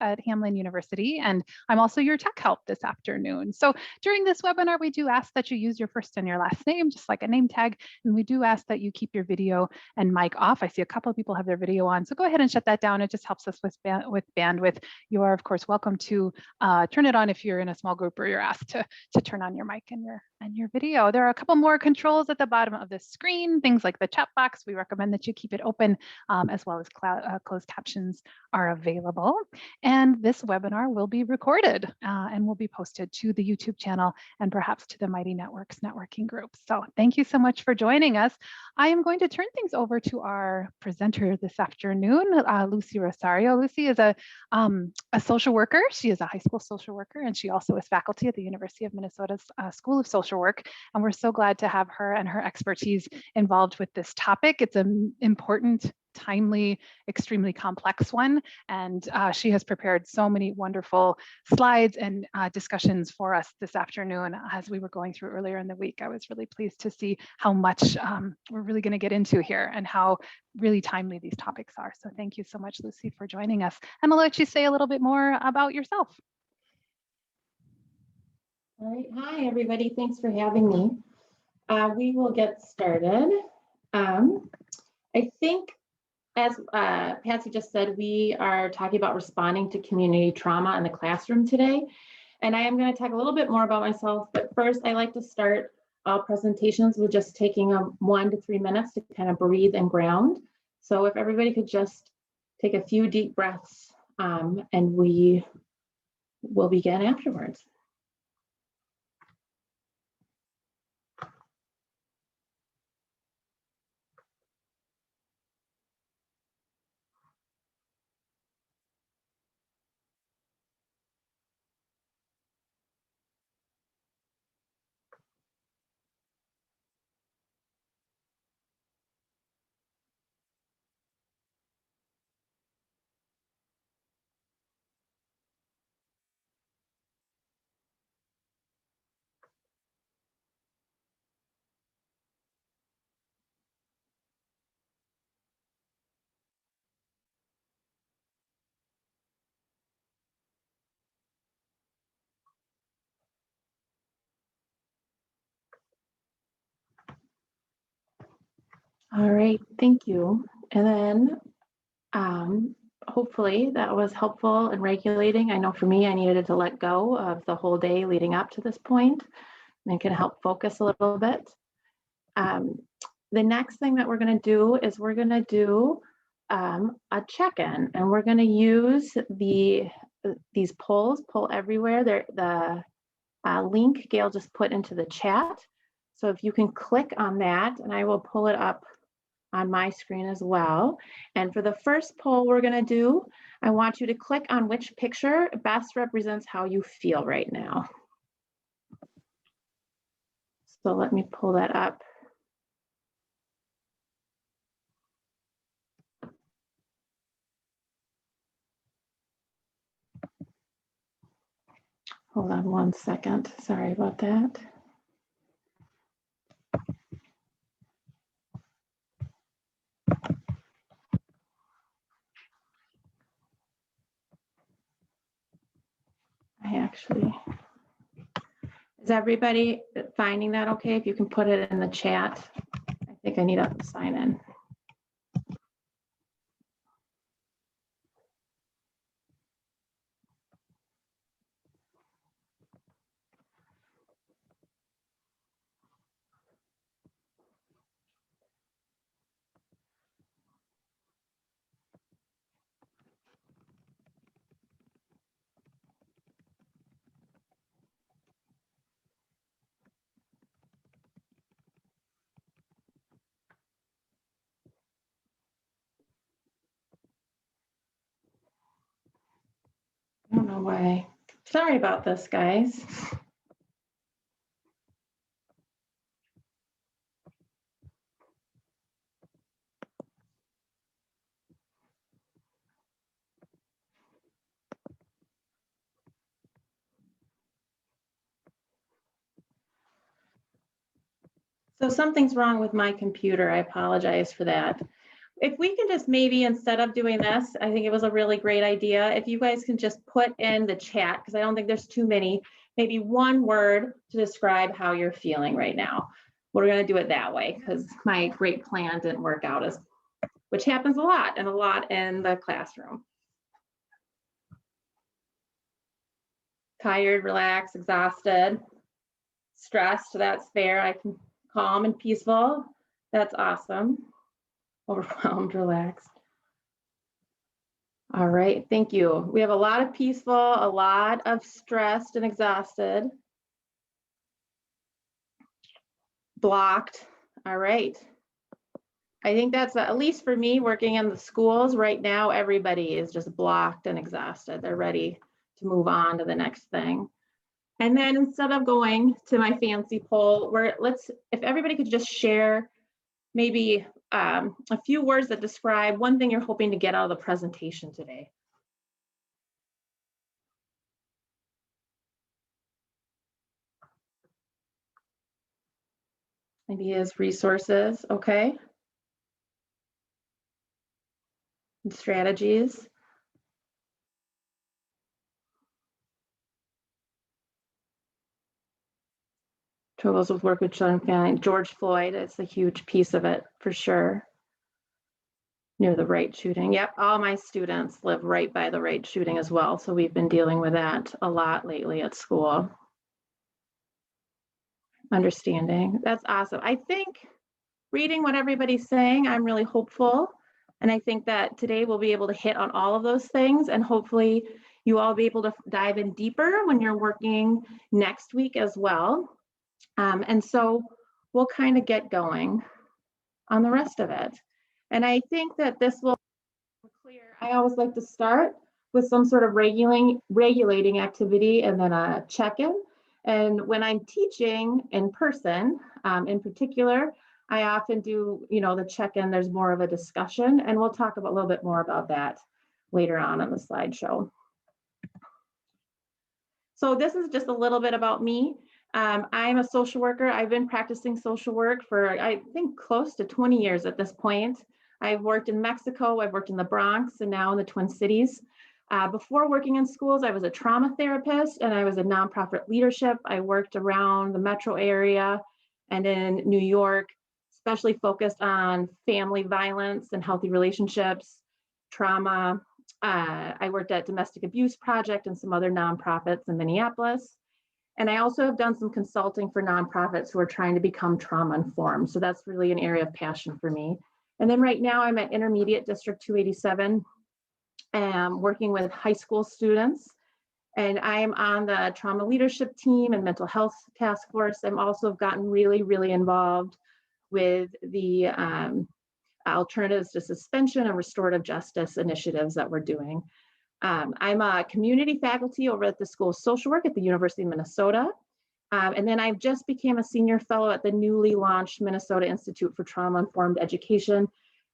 at Hamline University, and I'm also your tech help this afternoon. So during this webinar, we do ask that you use your first and your last name, just like a name tag, and we do ask that you keep your video and mic off. I see a couple of people have their video on, so go ahead and shut that down. It just helps us with bandwidth. You are, of course, welcome to turn it on if you're in a small group or you're asked to turn on your mic and your video. There are a couple more controls at the bottom of the screen, things like the chat box. We recommend that you keep it open, as well as closed captions are available. And this webinar will be recorded and will be posted to the YouTube channel and perhaps to the Mighty Networks networking group. So thank you so much for joining us. I am going to turn things over to our presenter this afternoon, Lucille Rosario. Lucy is a social worker. She is a high school social worker, and she also is faculty at the University of Minnesota's School of Social Work. And we're so glad to have her and her expertise involved with this topic. It's an important, timely, extremely complex one. And she has prepared so many wonderful slides and discussions for us this afternoon as we were going through earlier in the week. I was really pleased to see how much we're really going to get into here and how really timely these topics are. So thank you so much, Lucy, for joining us. And I'll let you say a little bit more about yourself. All right. Hi, everybody. Thanks for having me. We will get started. I think, as Patsy just said, we are talking about responding to community trauma in the classroom today. And I am going to talk a little bit more about myself, but first I like to start all presentations with just taking 1 to 3 minutes to kind of breathe and ground. So if everybody could just take a few deep breaths, and we will begin afterwards. All right, thank you. And then hopefully that was helpful in regulating. I know for me, I needed to let go of the whole day leading up to this point, and it can help focus a little bit. The next thing that we're going to do is we're going to do a check-in, and we're going to use these polls, Poll Everywhere. The link Gail just put into the chat. So if you can click on that, and I will pull it up on my screen as well. And for the first poll we're going to do, I want you to click on which picture best represents how you feel right now. So let me pull that up. Hold on 1 second. Sorry about that. Is everybody finding that okay? If you can put it in the chat. I think I need to sign in. I don't know why. Sorry about this, guys. So something's wrong with my computer. I apologize for that. if we can just maybe, instead of doing this, I think it was a really great idea. If you guys can just put in the chat, because I don't think there's too many, maybe one word to describe how you're feeling right now. We're going to do it that way because my great plan didn't work out, which happens a lot in the classroom. Tired, relaxed, exhausted, stressed. That's fair. I can calm and peaceful. That's awesome. Overwhelmed, relaxed. All right, thank you. We have a lot of peaceful, a lot of stressed and exhausted. Blocked. All right. I think that's, at least for me, working in the schools right now, everybody is just blocked and exhausted. They're ready to move on to the next thing. And then instead of going to my fancy poll, if everybody could just share maybe a few words that describe one thing you're hoping to get out of the presentation today. Maybe as resources, okay. And strategies. Troubles with work with children and family. George Floyd, it's a huge piece of it for sure. Near the Wright shooting. Yep, all my students live right by the Wright shooting as well. So we've been dealing with that a lot lately at school. Understanding, that's awesome. I think reading what everybody's saying, I'm really hopeful. And I think that today we'll be able to hit on all of those things, and hopefully you all be able to dive in deeper when you're working next week as well. And so we'll kind of get going on the rest of it. And I think that this will be clear. I always like to start with some sort of regulating activity and then a check-in. And when I'm teaching in person, in particular, I often do, the check-in, there's more of a discussion, and we'll talk a little bit more about that later on in the slideshow. So this is just a little bit about me. I'm a social worker. I've been practicing social work for, I think, close to 20 years at this point. I've worked in Mexico, I've worked in the Bronx, and now in the Twin Cities. Before working in schools, I was a trauma therapist and I was a nonprofit leadership. I worked around the metro area and in New York, especially focused on family violence and healthy relationships, trauma. I worked at Domestic Abuse Project and some other nonprofits in Minneapolis. And I also have done some consulting for nonprofits who are trying to become trauma informed. So that's really an area of passion for me. And then right now I'm at Intermediate District 287, working with high school students. And I'm on the trauma leadership team and mental health task force. I'm also gotten really, really involved with the alternatives to suspension and restorative justice initiatives that we're doing. I'm a community faculty over at the School of Social Work at the University of Minnesota. And then I just became a senior fellow at the newly launched Minnesota Institute for Trauma-Informed Education.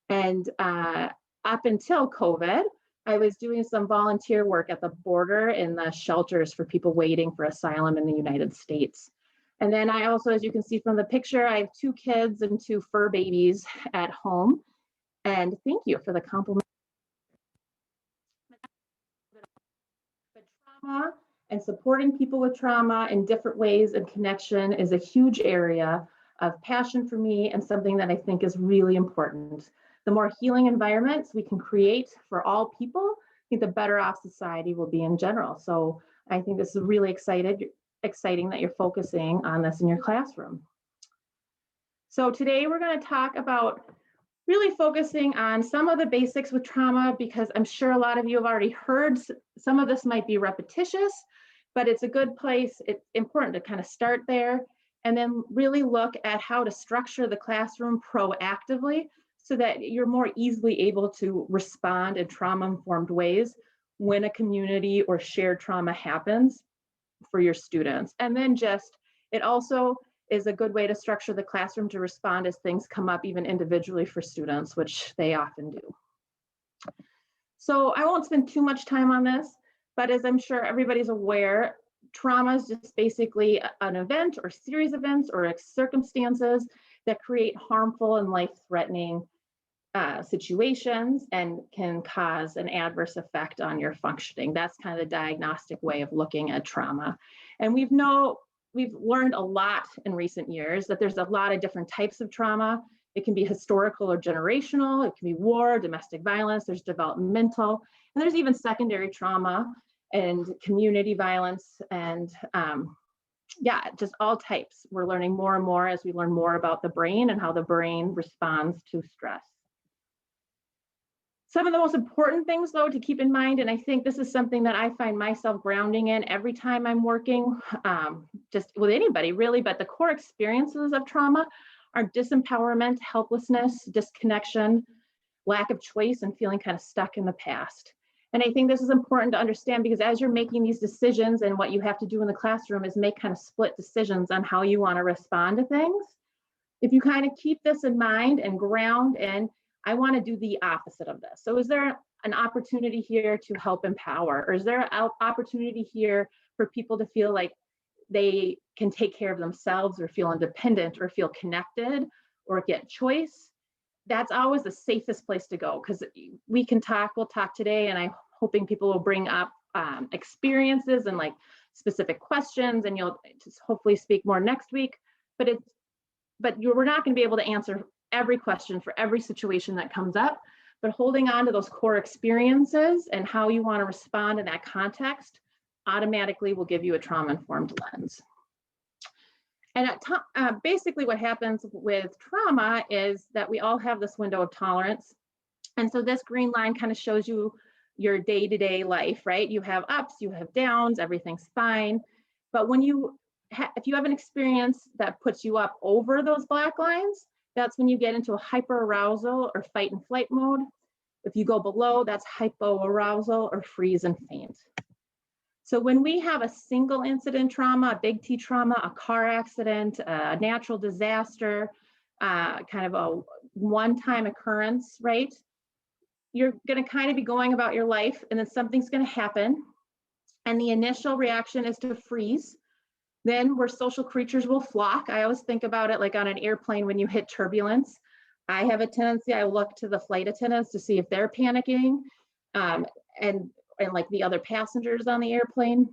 And up until COVID, I was doing some volunteer work at the border in the shelters for people waiting for asylum in the United States. And then I also, as you can see from the picture, I have 2 kids and 2 fur babies at home. And thank you for the compliment. But trauma and supporting people with trauma in different ways and connection is a huge area of passion for me and something that I think is really important. The more healing environments we can create for all people, I think the better off society will be in general. So I think this is really exciting that you're focusing on this in your classroom. So today we're going to talk about really focusing on some of the basics with trauma, because I'm sure a lot of you have already heard some of this might be repetitious, but it's a good place. It's important to kind of start there and then really look at how to structure the classroom proactively so that you're more easily able to respond in trauma-informed ways when a community or shared trauma happens for your students. And then it also is a good way to structure the classroom to respond as things come up even individually for students, which they often do. So I won't spend too much time on this, but as I'm sure everybody's aware, trauma is just basically an event or series of events or circumstances that create harmful and life-threatening situations and can cause an adverse effect on your functioning. That's kind of the diagnostic way of looking at trauma. And we've learned a lot in recent years that there's a lot of different types of trauma. It can be historical or generational. It can be war, domestic violence. There's developmental, and there's even secondary trauma and community violence, and yeah, just all types. We're learning more and more as we learn more about the brain and how the brain responds to stress. Some of the most important things, though, to keep in mind, and I think this is something that I find myself grounding in every time I'm working, just with anybody really, but the core experiences of trauma are disempowerment, helplessness, disconnection, lack of choice, and feeling kind of stuck in the past. And I think this is important to understand because as you're making these decisions, and what you have to do in the classroom is make kind of split decisions on how you want to respond to things. If you kind of keep this in mind and ground in, I want to do the opposite of this. So is there an opportunity here to help empower? Or is there an opportunity here for people to feel like they can take care of themselves or feel independent or feel connected or get choice? That's always the safest place to go, because we'll talk today, and I'm hoping people will bring up experiences and like specific questions, and you'll just hopefully speak more next week. But we're not going to be able to answer every question for every situation that comes up, but holding on to those core experiences and how you want to respond in that context automatically will give you a trauma-informed lens. And basically what happens with trauma is that we all have this window of tolerance. And so this green line kind of shows you your day-to-day life, right? You have ups, you have downs, everything's fine. But when if you have an experience that puts you up over those black lines, that's when you get into a hyperarousal or fight and flight mode. If you go below, that's hypoarousal or freeze and faint. So when we have a single incident trauma, a big T trauma, a car accident, a natural disaster, kind of a one-time occurrence, right? You're going to kind of be going about your life, and then something's going to happen. And the initial reaction is to freeze. Then we're social creatures will flock. I always think about it like on an airplane when you hit turbulence. I have a tendency, I look to the flight attendants to see if they're panicking, and like the other passengers on the airplane.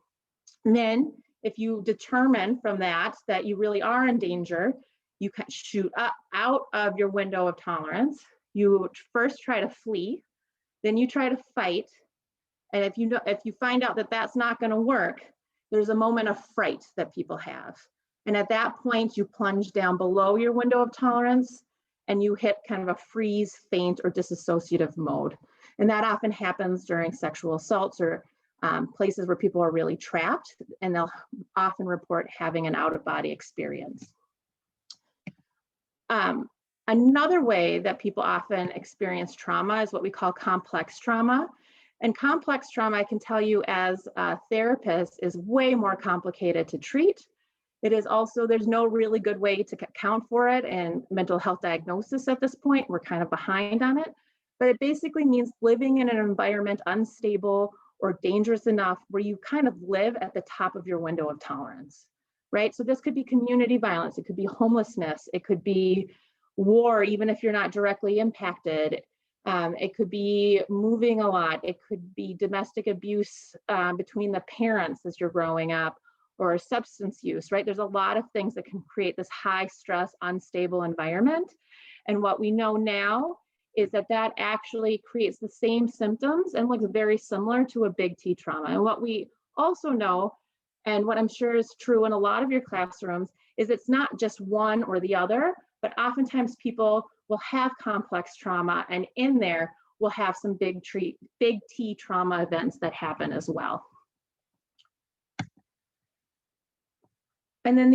And then if you determine from that you really are in danger, you can shoot up out of your window of tolerance. You first try to flee, then you try to fight. And if you find out that that's not going to work, there's a moment of fright that people have. And at that point, you plunge down below your window of tolerance and you hit kind of a freeze, faint, or disassociative mode. And that often happens during sexual assaults or places where people are really trapped, and they'll often report having an out-of-body experience. Another way that people often experience trauma is what we call complex trauma. And complex trauma, I can tell you as a therapist, is way more complicated to treat. It is also, there's no really good way to account for it in mental health diagnosis at this point. We're kind of behind on it. But it basically means living in an environment unstable or dangerous enough where you kind of live at the top of your window of tolerance, right? So this could be community violence, it could be homelessness, it could be war, even if you're not directly impacted. It could be moving a lot. It could be domestic abuse between the parents as you're growing up, or substance use, right? There's a lot of things that can create this high stress, unstable environment. And what we know now is that actually creates the same symptoms and looks very similar to a big T trauma. And what we also know, and what I'm sure is true in a lot of your classrooms, is it's not just one or the other, but oftentimes people will have complex trauma, and in there we'll have some big T trauma events that happen as well. And then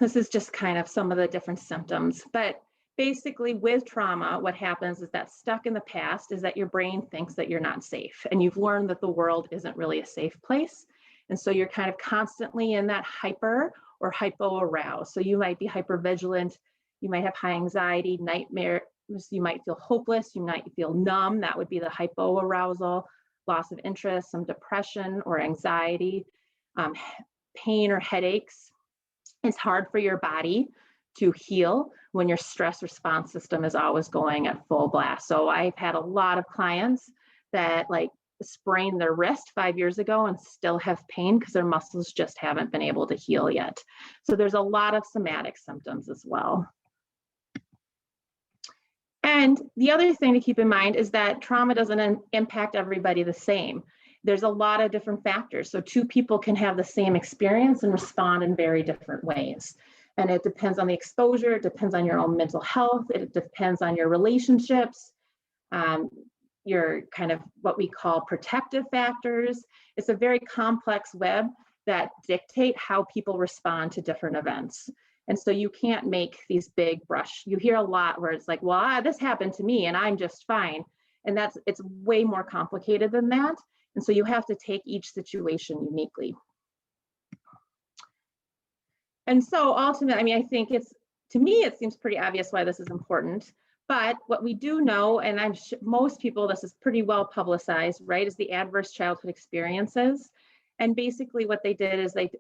this is just kind of some of the different symptoms, but basically with trauma, what happens is that stuck in the past is that your brain thinks that you're not safe, and you've learned that the world isn't really a safe place. And so you're kind of constantly in that hyper or hypo-aroused. So you might be hypervigilant, you might have high anxiety, nightmares, you might feel hopeless, you might feel numb, that would be the hypo-arousal, loss of interest, some depression or anxiety, pain or headaches. It's hard for your body to heal when your stress response system is always going at full blast. So I've had a lot of clients that like sprained their wrist 5 years ago and still have pain because their muscles just haven't been able to heal yet. So there's a lot of somatic symptoms as well. And the other thing to keep in mind is that trauma doesn't impact everybody the same. There's a lot of different factors. So two people can have the same experience and respond in very different ways. And it depends on the exposure, it depends on your own mental health, it depends on your relationships, your kind of what we call protective factors. It's a very complex web that dictate how people respond to different events. And so you can't make these big brush. You hear a lot where it's like, well, this happened to me and I'm just fine. And it's way more complicated than that. And so you have to take each situation uniquely. And so ultimately, I mean, I think to me, it seems pretty obvious why this is important. But what we do know, and I'm sure most people, this is pretty well publicized, right, is the adverse childhood experiences. And basically what they did is they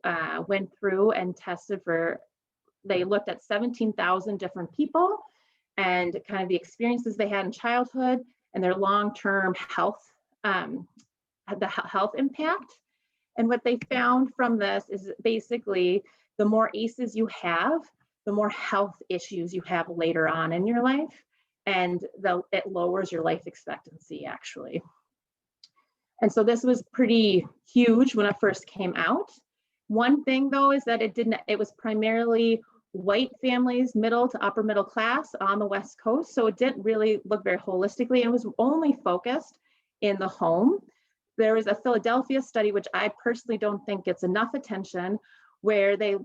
went through and they looked at 17,000 different people and kind of the experiences they had in childhood and their long-term health, the health impact. And what they found from this is basically the more ACEs you have, the more health issues you have later on in your life. And it lowers your life expectancy, actually. And so this was pretty huge when it first came out. One thing, though, is that it was primarily white families, middle to upper middle class on the West Coast. So it didn't really look very holistically. It was only focused in the home. There was a Philadelphia study, which I personally don't think gets enough attention, where they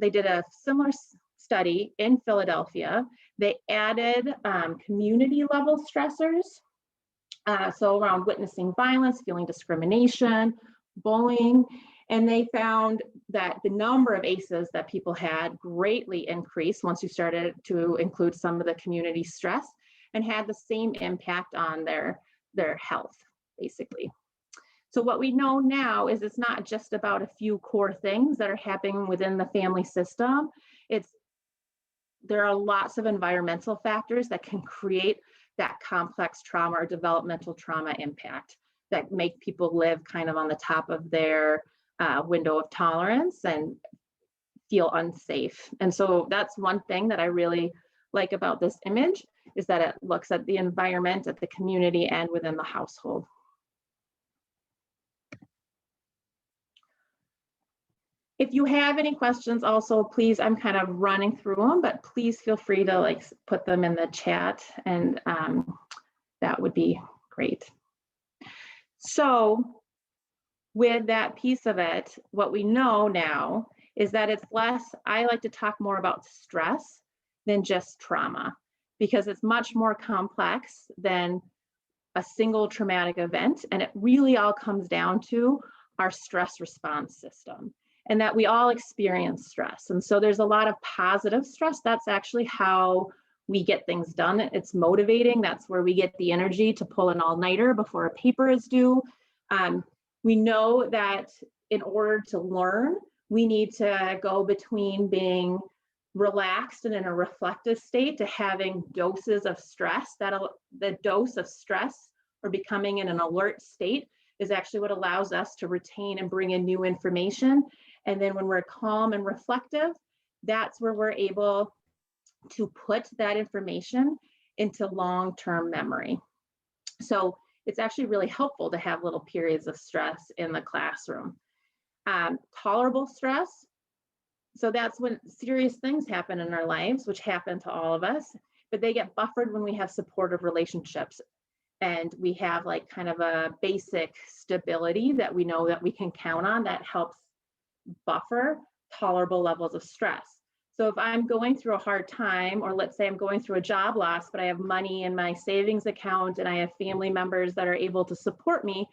did a similar study in Philadelphia. They added community level stressors. So around witnessing violence, feeling discrimination, bullying, and they found that the number of ACEs that people had greatly increased once you started to include some of the community stress and had the same impact on their health, basically. So what we know now is it's not just about a few core things that are happening within the family system. There are lots of environmental factors that can create that complex trauma or developmental trauma impact that make people live kind of on the top of their window of tolerance and feel unsafe. And so that's one thing that I really like about this image, is that it looks at the environment, at the community, and within the household. If you have any questions also, please, I'm kind of running through them, but please feel free to put them in the chat, and that would be great. So with that piece of it, what we know now is that it's less, I like to talk more about stress than just trauma, because it's much more complex than a single traumatic event. And it really all comes down to our stress response system, and that we all experience stress. And so there's a lot of positive stress. That's actually how we get things done. It's motivating. That's where we get the energy to pull an all-nighter before a paper is due. We know that in order to learn, we need to go between being relaxed and in a reflective state to having doses of stress. The dose of stress or becoming in an alert state is actually what allows us to retain and bring in new information. And then when we're calm and reflective, that's where we're able to put that information into long-term memory. So it's actually really helpful to have little periods of stress in the classroom. Tolerable stress. So that's when serious things happen in our lives, which happen to all of us, but they get buffered when we have supportive relationships. And we have kind of a basic stability that we know that we can count on that helps buffer tolerable levels of stress. So if I'm going through a hard time, or let's say I'm going through a job loss, but I have money in my savings account and I have family members that are able to support me,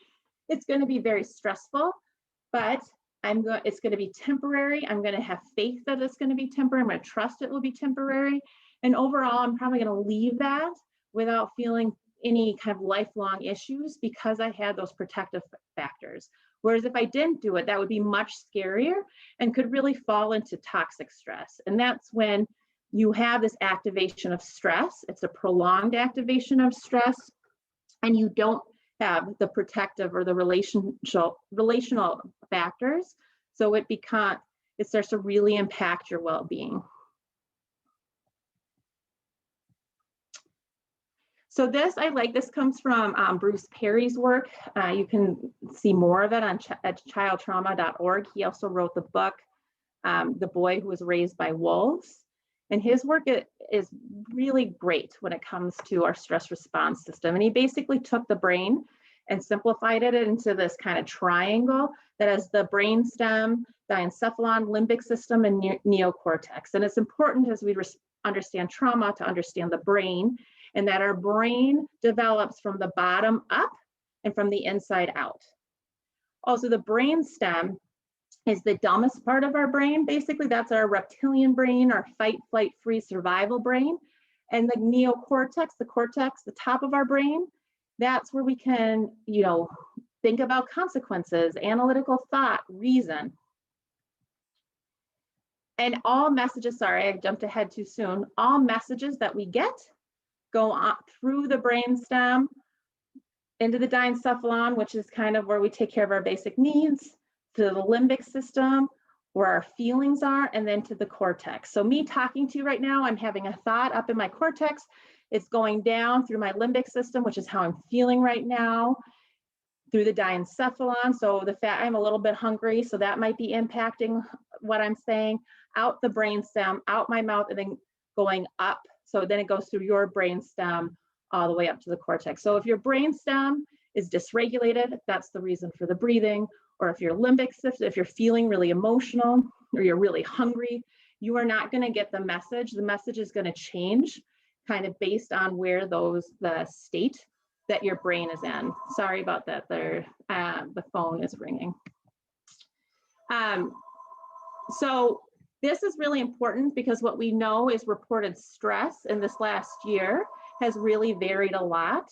it's going to be very stressful, but it's going to be temporary. I'm going to have faith that it's going to be temporary. I'm going to trust it will be temporary. And overall, I'm probably going to leave that without feeling any kind of lifelong issues because I had those protective factors. Whereas if I didn't do it, that would be much scarier and could really fall into toxic stress. And that's when you have this activation of stress. It's a prolonged activation of stress, and you don't have the protective or the relational factors. So it starts to really impact your well-being. So this, this comes from Bruce Perry's work. You can see more of it at childtrauma.org. He also wrote the book, The Boy Who Was Raised by Wolves. And his work is really great when it comes to our stress response system. And he basically took the brain and simplified it into this kind of triangle that has the brainstem, diencephalon, limbic system, and neocortex. And it's important as we understand trauma to understand the brain, and that our brain develops from the bottom up and from the inside out. Also, the brainstem is the dumbest part of our brain. Basically, that's our reptilian brain, our fight, flight, freeze, survival brain. And the neocortex, the cortex, the top of our brain, that's where we can, think about consequences, analytical thought, reason. And all messages, sorry, I jumped ahead too soon. All messages that we get go on through the brainstem into the diencephalon, which is kind of where we take care of our basic needs, to the limbic system, where our feelings are, and then to the cortex. So me talking to you right now, I'm having a thought up in my cortex. It's going down through my limbic system, which is how I'm feeling right now, through the diencephalon. So the fact I'm a little bit hungry, so that might be impacting what I'm saying, out the brainstem, out my mouth, and then going up. So then it goes through your brainstem all the way up to the cortex. So if your brainstem is dysregulated, that's the reason for the breathing. Or if your limbic system, if you're feeling really emotional or you're really hungry, you are not going to get the message. The message is going to change kind of based on where the state that your brain is in. Sorry about that there. The phone is ringing. So this is really important because what we know is reported stress in this last year has really varied a lot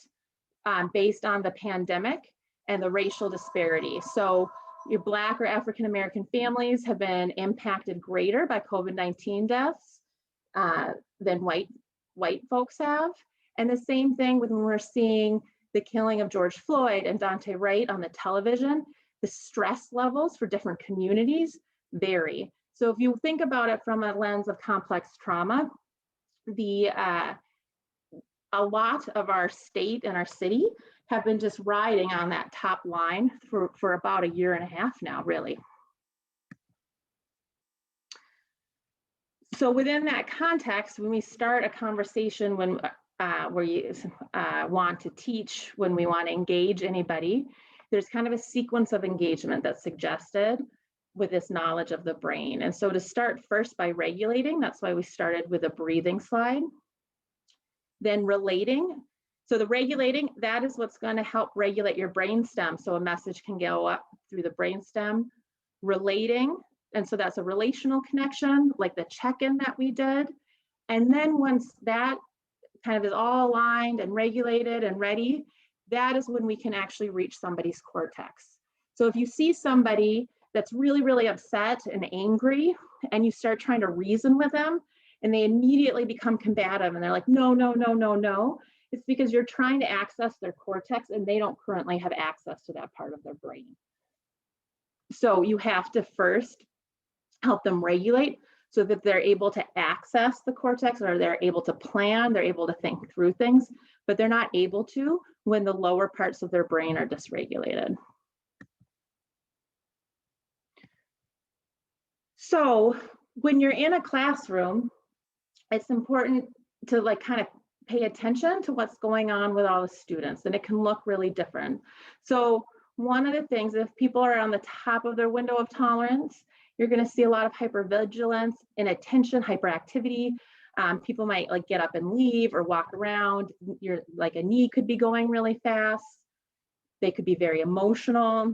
based on the pandemic and the racial disparity. So your Black or African-American families have been impacted greater by COVID-19 deaths than white folks have. And the same thing when we're seeing the killing of George Floyd and Dante Wright on the television, the stress levels for different communities vary. So if you think about it from a lens of complex trauma, a lot of our state and our city have been just riding on that top line for about a year and a half now, really. So within that context, when we start a conversation where you want to teach, when we want to engage anybody, there's kind of a sequence of engagement that's suggested with this knowledge of the brain. And so to start first by regulating, that's why we started with a breathing slide. Then relating. So the regulating, that is what's going to help regulate your brainstem. So a message can go up through the brainstem. Relating, and so that's a relational connection, like the check-in that we did. And then once that kind of is all aligned and regulated and ready, that is when we can actually reach somebody's cortex. So if you see somebody that's really, really upset and angry, and you start trying to reason with them, and they immediately become combative, and they're like, no, no, no, no, no, it's because you're trying to access their cortex, and they don't currently have access to that part of their brain. So you have to first help them regulate so that they're able to access the cortex, or they're able to plan, they're able to think through things, but they're not able to when the lower parts of their brain are dysregulated. So when you're in a classroom, it's important to kind of pay attention to what's going on with all the students, and it can look really different. So one of the things, if people are on the top of their window of tolerance, you're going to see a lot of hypervigilance, inattention, hyperactivity. People might get up and leave or walk around. A knee could be going really fast. They could be very emotional,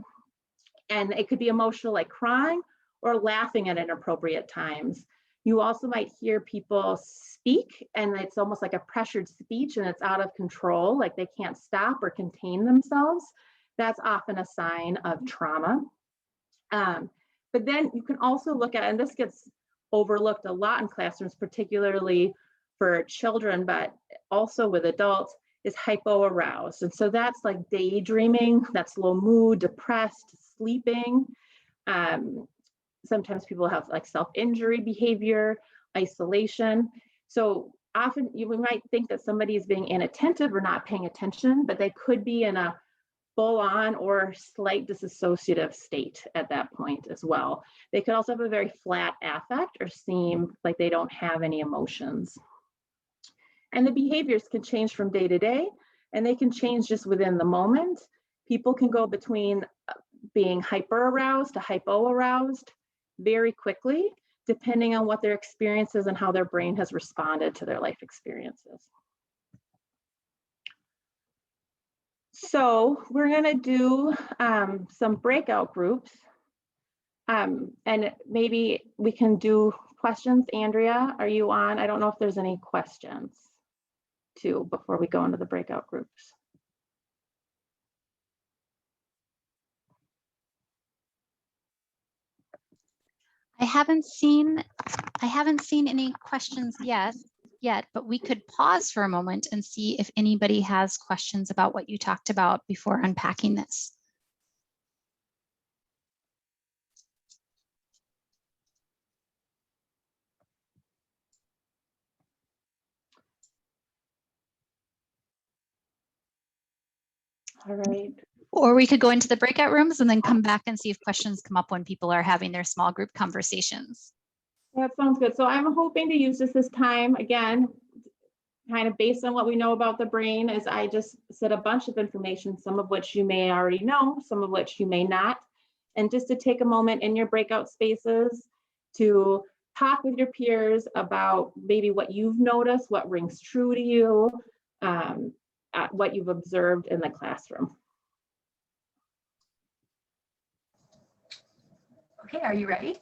and it could be emotional like crying or laughing at inappropriate times. You also might hear people speak, and it's almost like a pressured speech, and it's out of control, like they can't stop or contain themselves. That's often a sign of trauma. But then you can also look at, and this gets overlooked a lot in classrooms, particularly for children, but also with adults, is hypoaroused. And so that's like daydreaming, that's low mood, depressed, sleeping. Sometimes people have like self-injury behavior, isolation. So often you might think that somebody is being inattentive or not paying attention, but they could be in a full-on or slight dissociative state at that point as well. They could also have a very flat affect or seem like they don't have any emotions. And the behaviors can change from day to day, and they can change just within the moment. People can go between being hyper-aroused to hypo-aroused very quickly, depending on what their experience is and how their brain has responded to their life experiences. So we're going to do some breakout groups, and maybe we can do questions. Andrea, are you on? I don't know if there's any questions too before we go into the breakout groups. I haven't seen any questions yet, but we could pause for a moment and see if anybody has questions about what you talked about before unpacking this. All right. Or we could go into the breakout rooms and then come back and see if questions come up when people are having their small group conversations. That sounds good. So I'm hoping to use this time, again, kind of based on what we know about the brain, is I just said a bunch of information, some of which you may already know, some of which you may not. And just to take a moment in your breakout spaces to talk with your peers about maybe what you've noticed, what rings true to you, what you've observed in the classroom. Okay, are you ready?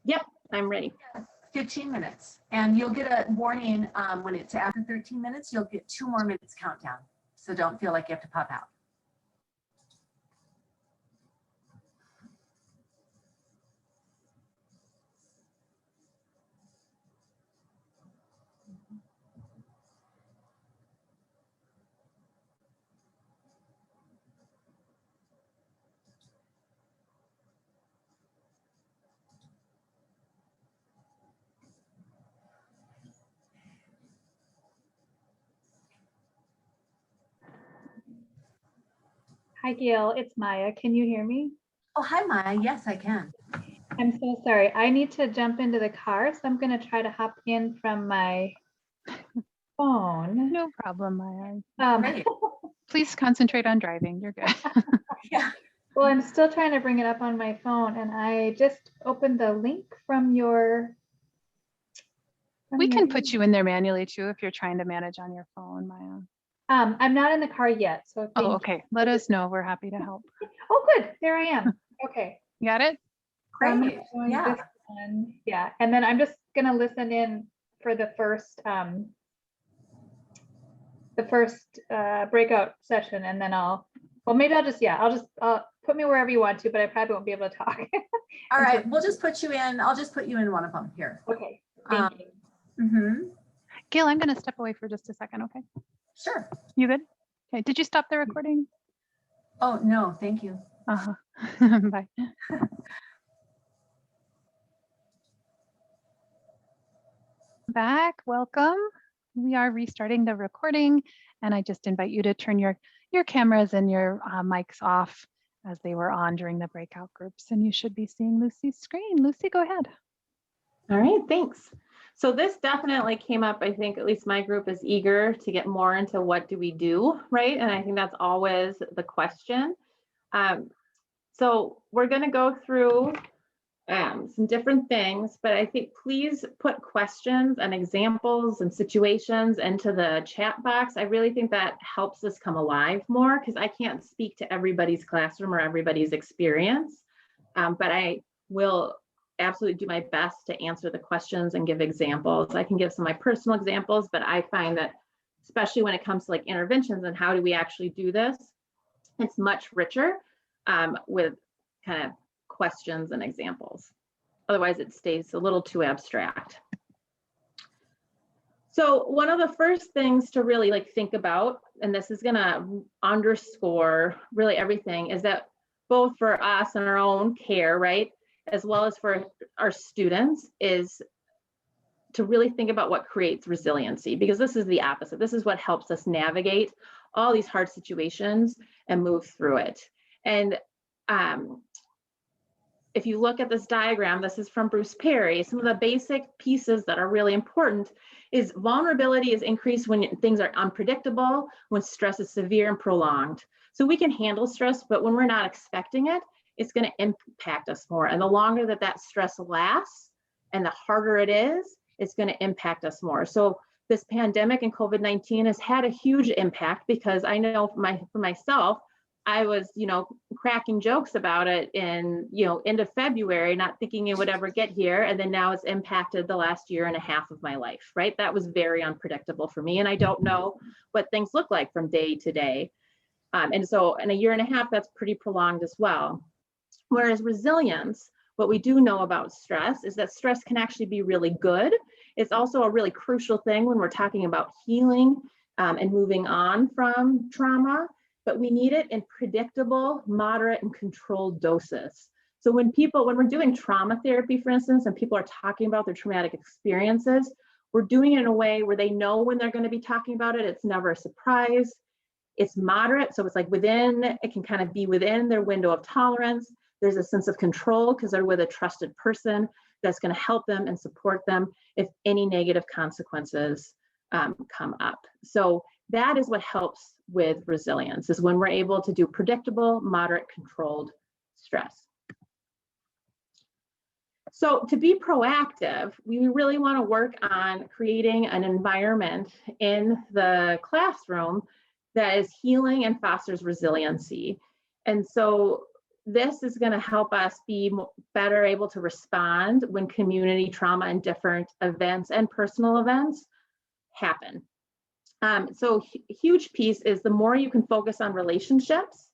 Yep, I'm ready. 15 minutes. And you'll get a warning when it's after 13 minutes, you'll get 2 more minutes countdown. So don't feel like you have to pop out. Hi, Gail. It's Maya. Can you hear me? Oh, hi, Maya. Yes, I can. I'm so sorry. I need to jump into the car, so I'm going to try to hop in from my phone. No problem, Maya. Great. Please concentrate on driving. You're good. Yeah. Well, I'm still trying to bring it up on my phone, and I just opened the link from your. We can put you in there manually too if you're trying to manage on your phone, Maya. I'm not in the car yet, so. Oh, okay. Let us know. We're happy to help. Oh, good. There I am. Okay. You got it? Great. Yeah. Yeah. And then I'm just going to listen in for the first breakout session, and then maybe I'll just put me wherever you want to, but I probably won't be able to talk. All right. We'll just put you in. I'll just put you in one of them here. Okay. Thank you. Mm-hmm. Gail, I'm going to step away for just a second. Okay. Sure. You good? Okay. Did you stop the recording? Oh, no, thank you. Uh-huh. Bye. Back. Welcome. We are restarting the recording, and I just invite you to turn your cameras and your mics off as they were on during the breakout groups, and you should be seeing Lucy's screen. Lucy, go ahead. All right, thanks. So this definitely came up. I think at least my group is eager to get more into what do we do, right? And I think that's always the question. So we're going to go through some different things, but I think please put questions and examples and situations into the chat box. I really think that helps us come alive more, because I can't speak to everybody's classroom or everybody's experience, but I will absolutely do my best to answer the questions and give examples. I can give some of my personal examples, but I find that especially when it comes to like interventions and how do we actually do this, it's much richer with kind of questions and examples. Otherwise it stays a little too abstract. So one of the first things to really like think about, and this is gonna underscore really everything, is that both for us and our own care, right, as well as for our students, is to really think about what creates resiliency, because this is the opposite. This is what helps us navigate all these hard situations and move through it. And if you look at this diagram, this is from Bruce Perry, some of the basic pieces that are really important is vulnerability is increased when things are unpredictable, when stress is severe and prolonged. So we can handle stress, but when we're not expecting it, it's going to impact us more. And the longer that that stress lasts and the harder it is, it's going to impact us more. So this pandemic and COVID-19 has had a huge impact, because I know for myself, I was, cracking jokes about it in, end of February, not thinking it would ever get here. And then now it's impacted the last year and a half of my life, right? That was very unpredictable for me. And I don't know what things look like from day to day. And so in a year and a half, that's pretty prolonged as well. Whereas resilience, what we do know about stress is that stress can actually be really good. It's also a really crucial thing when we're talking about healing and moving on from trauma. But we need it in predictable, moderate, and controlled doses. So when we're doing trauma therapy, for instance, and people are talking about their traumatic experiences, we're doing it in a way where they know when they're going to be talking about it. It's never a surprise. It's moderate, so it's like it can kind of be within their window of tolerance. There's a sense of control because they're with a trusted person that's going to help them and support them if any negative consequences come up. So that is what helps with resilience, is when we're able to do predictable, moderate, controlled stress. So to be proactive, we really want to work on creating an environment in the classroom that is healing and fosters resiliency. And so this is going to help us be better able to respond when community trauma and different events and personal events happen. So a huge piece is the more you can focus on relationships.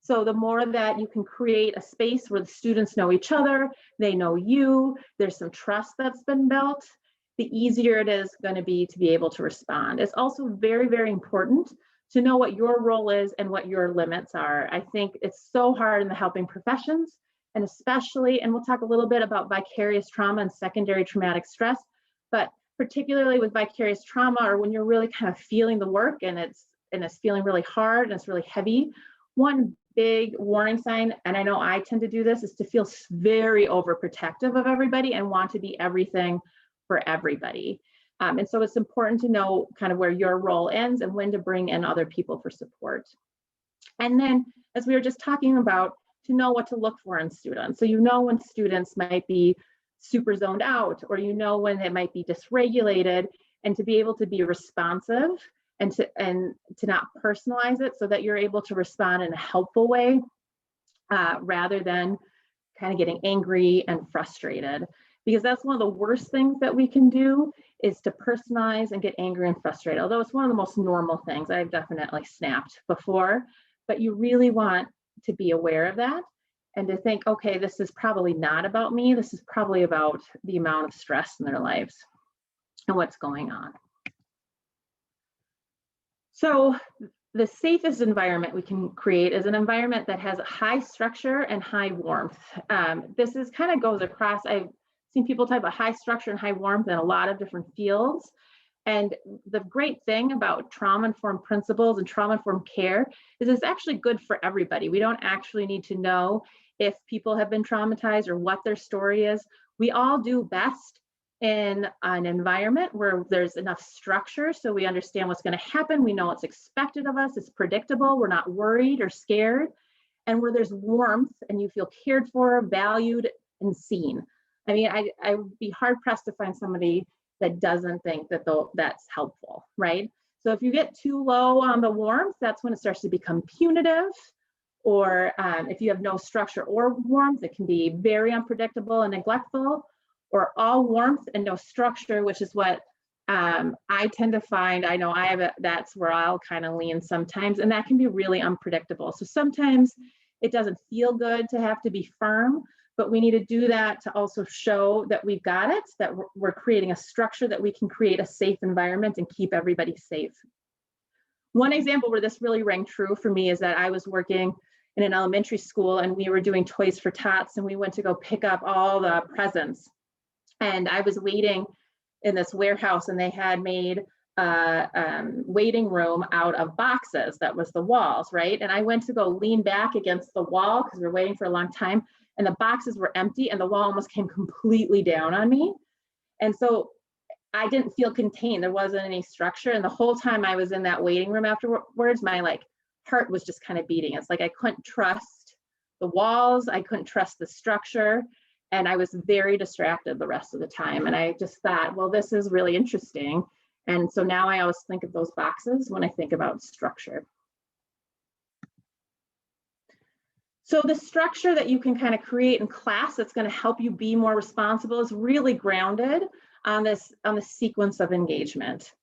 So the more that you can create a space where the students know each other, they know you, there's some trust that's been built, the easier it is going to be able to respond. It's also very, very important to know what your role is and what your limits are. I think it's so hard in the helping professions, and especially, and we'll talk a little bit about vicarious trauma and secondary traumatic stress, but particularly with vicarious trauma, or when you're really kind of feeling the work and it's feeling really hard and it's really heavy, one big warning sign, and I know I tend to do this, is to feel very overprotective of everybody and want to be everything for everybody. And so it's important to know kind of where your role ends and when to bring in other people for support. And then, as we were just talking about, to know what to look for in students. So when students might be super zoned out, or when they might be dysregulated, and to be able to be responsive and to not personalize it, so that you're able to respond in a helpful way rather than kind of getting angry and frustrated. Because that's one of the worst things that we can do, is to personalize and get angry and frustrated. Although it's one of the most normal things. I've definitely snapped before, but you really want to be aware of that and to think, okay, this is probably not about me. This is probably about the amount of stress in their lives and what's going on. So the safest environment we can create is an environment that has high structure and high warmth. This is kind of goes across, I've seen people talk about high structure and high warmth in a lot of different fields. And the great thing about trauma-informed principles and trauma-informed care is it's actually good for everybody. We don't actually need to know if people have been traumatized or what their story is. We all do best in an environment where there's enough structure so we understand what's going to happen. We know what's expected of us. It's predictable. We're not worried or scared. And where there's warmth and you feel cared for, valued, and seen. I mean, I would be hard pressed to find somebody that doesn't think that that's helpful, right? So if you get too low on the warmth, that's when it starts to become punitive. Or if you have no structure or warmth, it can be very unpredictable and neglectful. Or all warmth and no structure, which is what I tend to find. I know that's where I'll kind of lean sometimes, and that can be really unpredictable. So sometimes it doesn't feel good to have to be firm, but we need to do that to also show that we've got it, that we're creating a structure that we can create a safe environment and keep everybody safe. One example where this really rang true for me is that I was working in an elementary school and we were doing Toys for Tots, and we went to go pick up all the presents. And I was waiting in this warehouse, and they had made a waiting room out of boxes. That was the walls, right? And I went to go lean back against the wall because we were waiting for a long time, and the boxes were empty and the wall almost came completely down on me. And so I didn't feel contained. There wasn't any structure. And the whole time I was in that waiting room afterwards, my heart was just kind of beating. It's like I couldn't trust the walls. I couldn't trust the structure. And I was very distracted the rest of the time. And I just thought, well, this is really interesting. And so now I always think of those boxes when I think about structure. So the structure that you can kind of create in class that's going to help you be more responsible is really grounded on the sequence of engagement.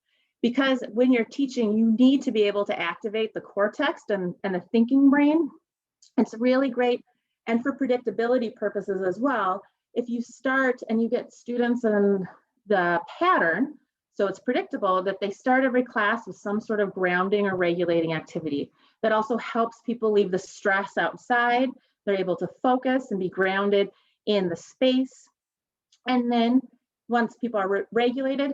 Because when you're teaching, you need to be able to activate the cortex and the thinking brain. It's really great. And for predictability purposes as well, if you start and you get students in the pattern, so it's predictable that they start every class with some sort of grounding or regulating activity. That also helps people leave the stress outside. They're able to focus and be grounded in the space. And then once people are regulated,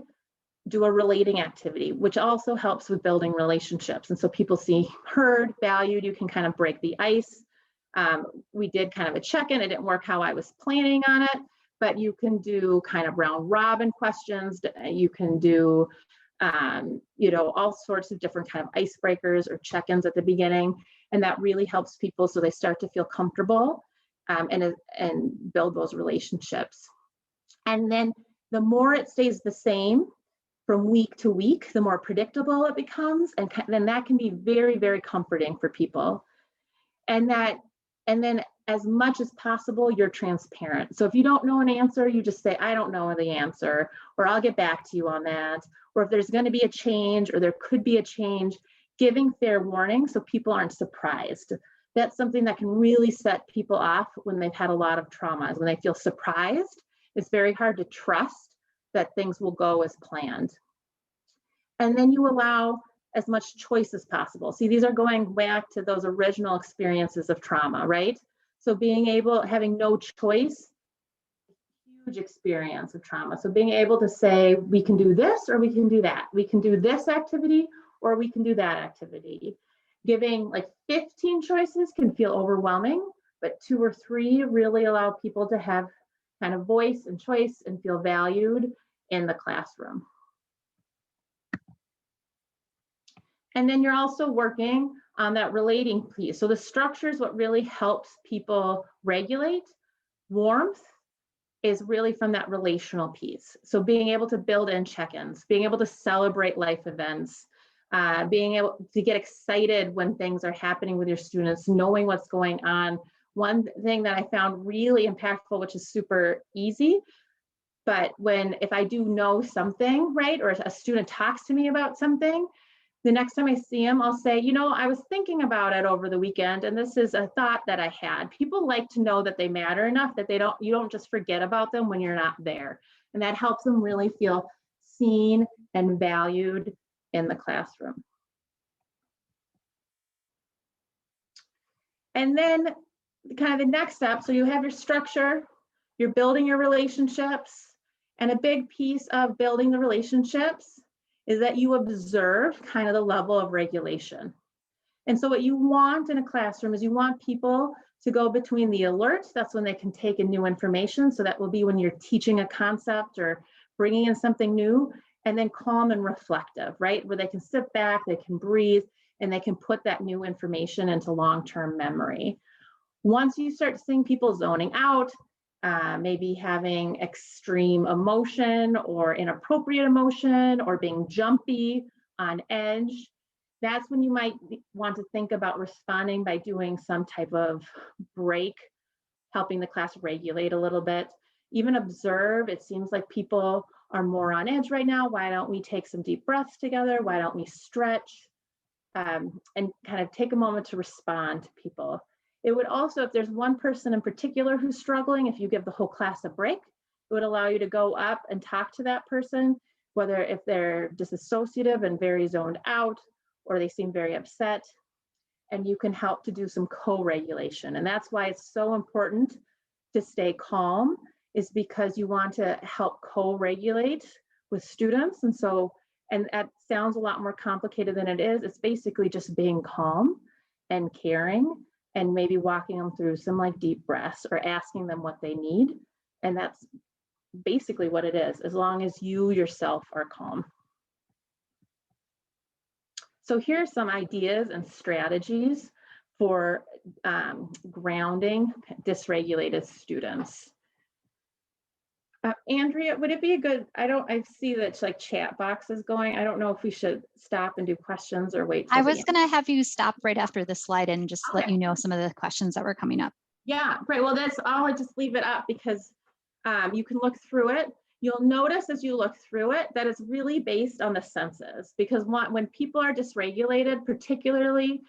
do a relating activity, which also helps with building relationships. And so people see heard, valued, you can kind of break the ice. We did kind of a check-in. It didn't work how I was planning on it, but you can do kind of round robin questions. You can do, all sorts of different kind of icebreakers or check-ins at the beginning. And that really helps people so they start to feel comfortable and build those relationships. And then the more it stays the same from week to week, the more predictable it becomes. And then that can be very, very comforting for people. And then as much as possible, you're transparent. So if you don't know an answer, you just say, I don't know the answer, or I'll get back to you on that. Or if there's going to be a change, or there could be a change, giving fair warning so people aren't surprised. That's something that can really set people off when they've had a lot of traumas. When they feel surprised, it's very hard to trust that things will go as planned. And then you allow as much choice as possible. See, these are going back to those original experiences of trauma, right? So having no choice, huge experience of trauma. So being able to say, we can do this or we can do that. We can do this activity or we can do that activity. Giving 15 choices can feel overwhelming, but 2 or 3 really allow people to have kind of voice and choice and feel valued in the classroom. And then you're also working on that relating piece. So the structure is what really helps people regulate. Warmth is really from that relational piece. So being able to build in check-ins, being able to celebrate life events, being able to get excited when things are happening with your students, knowing what's going on. One thing that I found really impactful, which is super easy, but if I do know something, right, or a student talks to me about something, the next time I see them, I'll say, I was thinking about it over the weekend, and this is a thought that I had. People like to know that they matter enough that you don't just forget about them when you're not there. And that helps them really feel seen and valued in the classroom. And then kind of the next step, so you have your structure, you're building your relationships, and a big piece of building the relationships is that you observe kind of the level of regulation. And so what you want in a classroom is you want people to go between the alert, that's when they can take in new information. So that will be when you're teaching a concept or bringing in something new, and then calm and reflective, right? Where they can sit back, they can breathe, and they can put that new information into long-term memory. Once you start seeing people zoning out, maybe having extreme emotion or inappropriate emotion or being jumpy on edge, that's when you might want to think about responding by doing some type of break, helping the class regulate a little bit. Even observe, it seems like people are more on edge right now. Why don't we take some deep breaths together? Why don't we stretch? And kind of take a moment to respond to people. It would also, if there's one person in particular who's struggling, if you give the whole class a break, it would allow you to go up and talk to that person, whether if they're disassociative and very zoned out, or they seem very upset, and you can help to do some co-regulation. And that's why it's so important to stay calm, is because you want to help co-regulate with students. And so, and that sounds a lot more complicated than it is. It's basically just being calm and caring, and maybe walking them through some like deep breaths or asking them what they need. And that's basically what it is, as long as you yourself are calm. So here's some ideas and strategies for grounding dysregulated students. Andrea, would it be a good, I see that like chat box is going. I don't know if we should stop and do questions or wait. I was going to have you stop right after this slide and just let Okay. you know some of the questions that were coming up. Yeah, great. Well, I'll just leave it up because you can look through it. You'll notice as you look through it that it's really based on the senses, because when people are dysregulated, particularly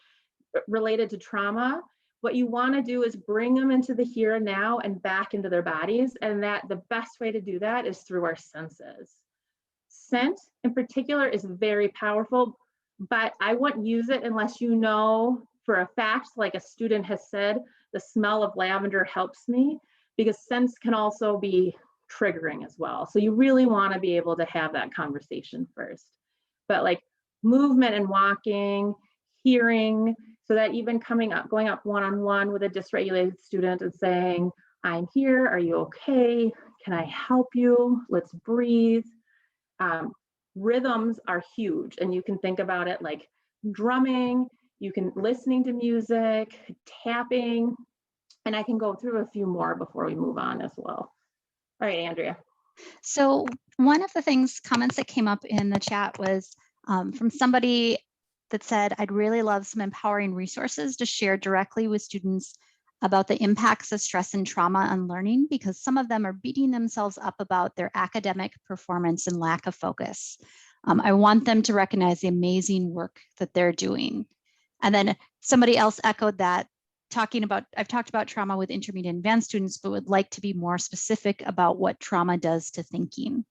related to trauma, what you want to do is bring them into the here and now and back into their bodies. And that the best way to do that is through our senses. Scent in particular is very powerful, but I wouldn't use it unless you know for a fact, like a student has said, the smell of lavender helps me, because scents can also be triggering as well. So you really want to be able to have that conversation first. But like movement and walking, hearing, so that even going up one-on-one with a dysregulated student and saying, I'm here, are you okay? Can I help you? Let's breathe. Rhythms are huge, and you can think about it like drumming, you can listening to music, tapping, and I can go through a few more before we move on as well. All right, Andrea. So one of the comments that came up in the chat was from somebody that said, I'd really love some empowering resources to share directly with students about the impacts of stress and trauma on learning, because some of them are beating themselves up about their academic performance and lack of focus. I want them to recognize the amazing work that they're doing. And then somebody else echoed that, I've talked about trauma with intermediate and advanced students, but would like to be more specific about what trauma does to thinking.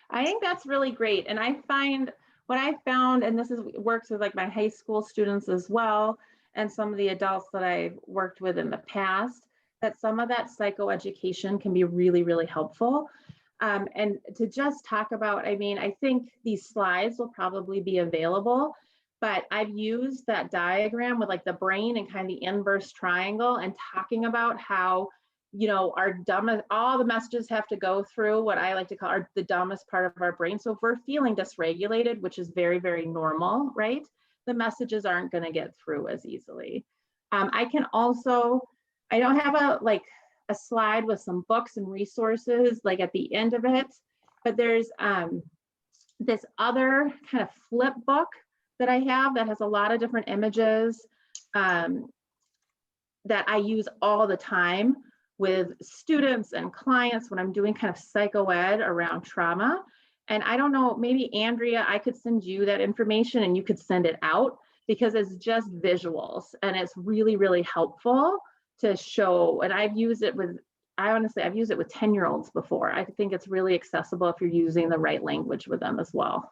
I think that's really great. And I find what I found, and this works with like my high school students as well, and some of the adults that I've worked with in the past, that some of that psychoeducation can be really, really helpful. And to just talk about, I think these slides will probably be available, but I've used that diagram with like the brain and kind of the inverse triangle, and talking about how, all the messages have to go through what I like to call the dumbest part of our brain. So if we're feeling dysregulated, which is very, very normal, right? The messages aren't going to get through as easily. I don't have a slide with some books and resources like at the end of it, but there's this other kind of flip book that I have that has a lot of different images that I use all the time with students and clients when I'm doing kind of psychoed around trauma. And I don't know, maybe Andrea, I could send you that information and you could send it out, because it's just visuals and it's really, really helpful to show. And I've used it with 10-year-olds before. I think it's really accessible if you're using the right language with them as well.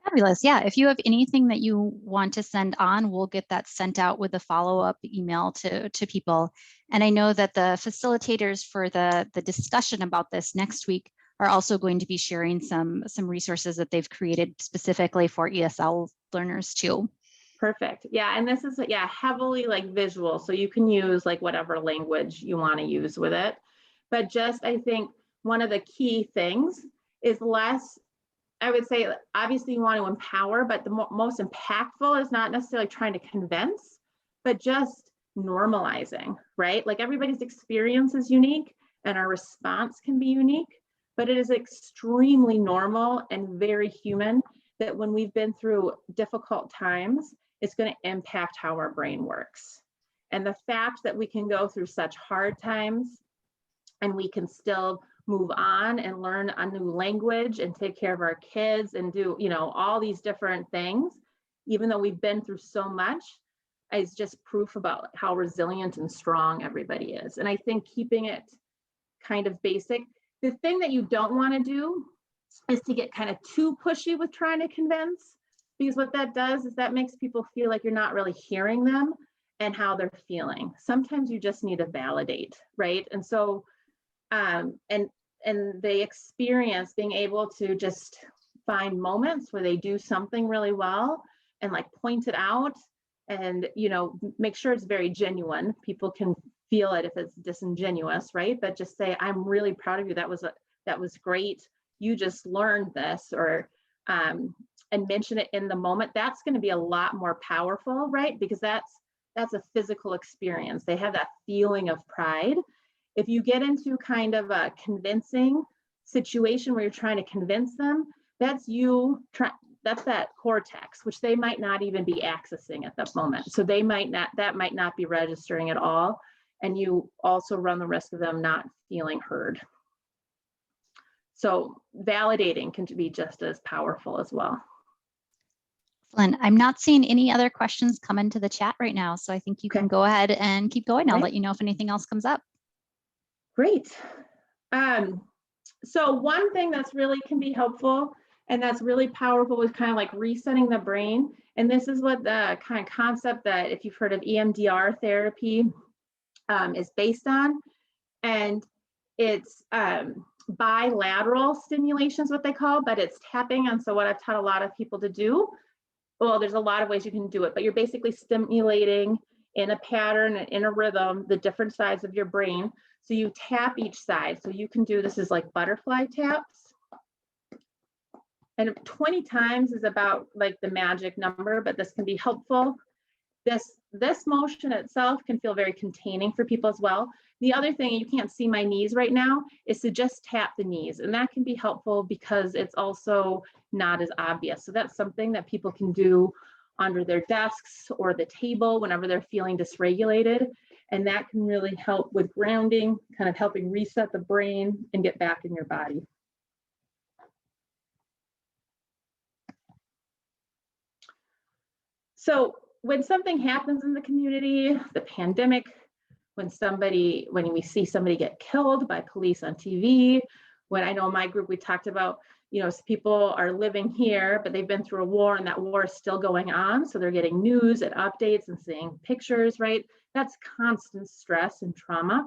Fabulous. Yeah, if you have anything that you want to send on, we'll get that sent out with a follow-up email to people. And I know that the facilitators for the discussion about this next week are also going to be sharing some resources that they've created specifically for ESL learners too. Perfect. Yeah, and this is heavily like visual, so you can use like whatever language you want to use with it. But just, I think one of the key things is less, I would say, obviously you want to empower, but the most impactful is not necessarily trying to convince, but just normalizing, right? Like everybody's experience is unique and our response can be unique, but it is extremely normal and very human that when we've been through difficult times, it's going to impact how our brain works. And the fact that we can go through such hard times and we can still move on and learn a new language and take care of our kids and do, all these different things, even though we've been through so much, is just proof about how resilient and strong everybody is. And I think keeping it kind of basic. The thing that you don't want to do is to get kind of too pushy with trying to convince, because what that does is that makes people feel like you're not really hearing them and how they're feeling. Sometimes you just need to validate, right? And so, and they experience being able to just find moments where they do something really well and like point it out and, you know, make sure it's very genuine. People can feel it if it's disingenuous, right? But just say, I'm really proud of you. That was great. You just learned this, or and mention it in the moment. That's going to be a lot more powerful, right? Because that's a physical experience. They have that feeling of pride. If you get into kind of a convincing situation where you're trying to convince them, that's that cortex, which they might not even be accessing at that moment. So that might not be registering at all. And you also run the risk of them not feeling heard. So validating can be just as powerful as well. Excellent. I'm not seeing any other questions come into the chat right now. So I think you can go ahead and keep going. I'll let you know if anything else comes up. Great. So one thing that's really can be helpful and that's really powerful is kind of like resetting the brain. And this is what the kind of concept that, if you've heard of EMDR therapy, is based on. And it's bilateral stimulation is what they call, but it's tapping. And so what I've taught a lot of people to do, well, there's a lot of ways you can do it, but you're basically stimulating in a pattern and in a rhythm the different sides of your brain. So you tap each side. So you can do this is like butterfly taps. And 20 times is about like the magic number, but this can be helpful. This motion itself can feel very containing for people as well. The other thing, you can't see my knees right now, is to just tap the knees. And that can be helpful because it's also not as obvious. So that's something that people can do under their desks or the table whenever they're feeling dysregulated. And that can really help with grounding, kind of helping reset the brain and get back in your body. So when something happens in the community, the pandemic, when we see somebody get killed by police on TV, when I know in my group, we talked about, you know, people are living here, but they've been through a war and that war is still going on. So they're getting news and updates and seeing pictures, right? That's constant stress and trauma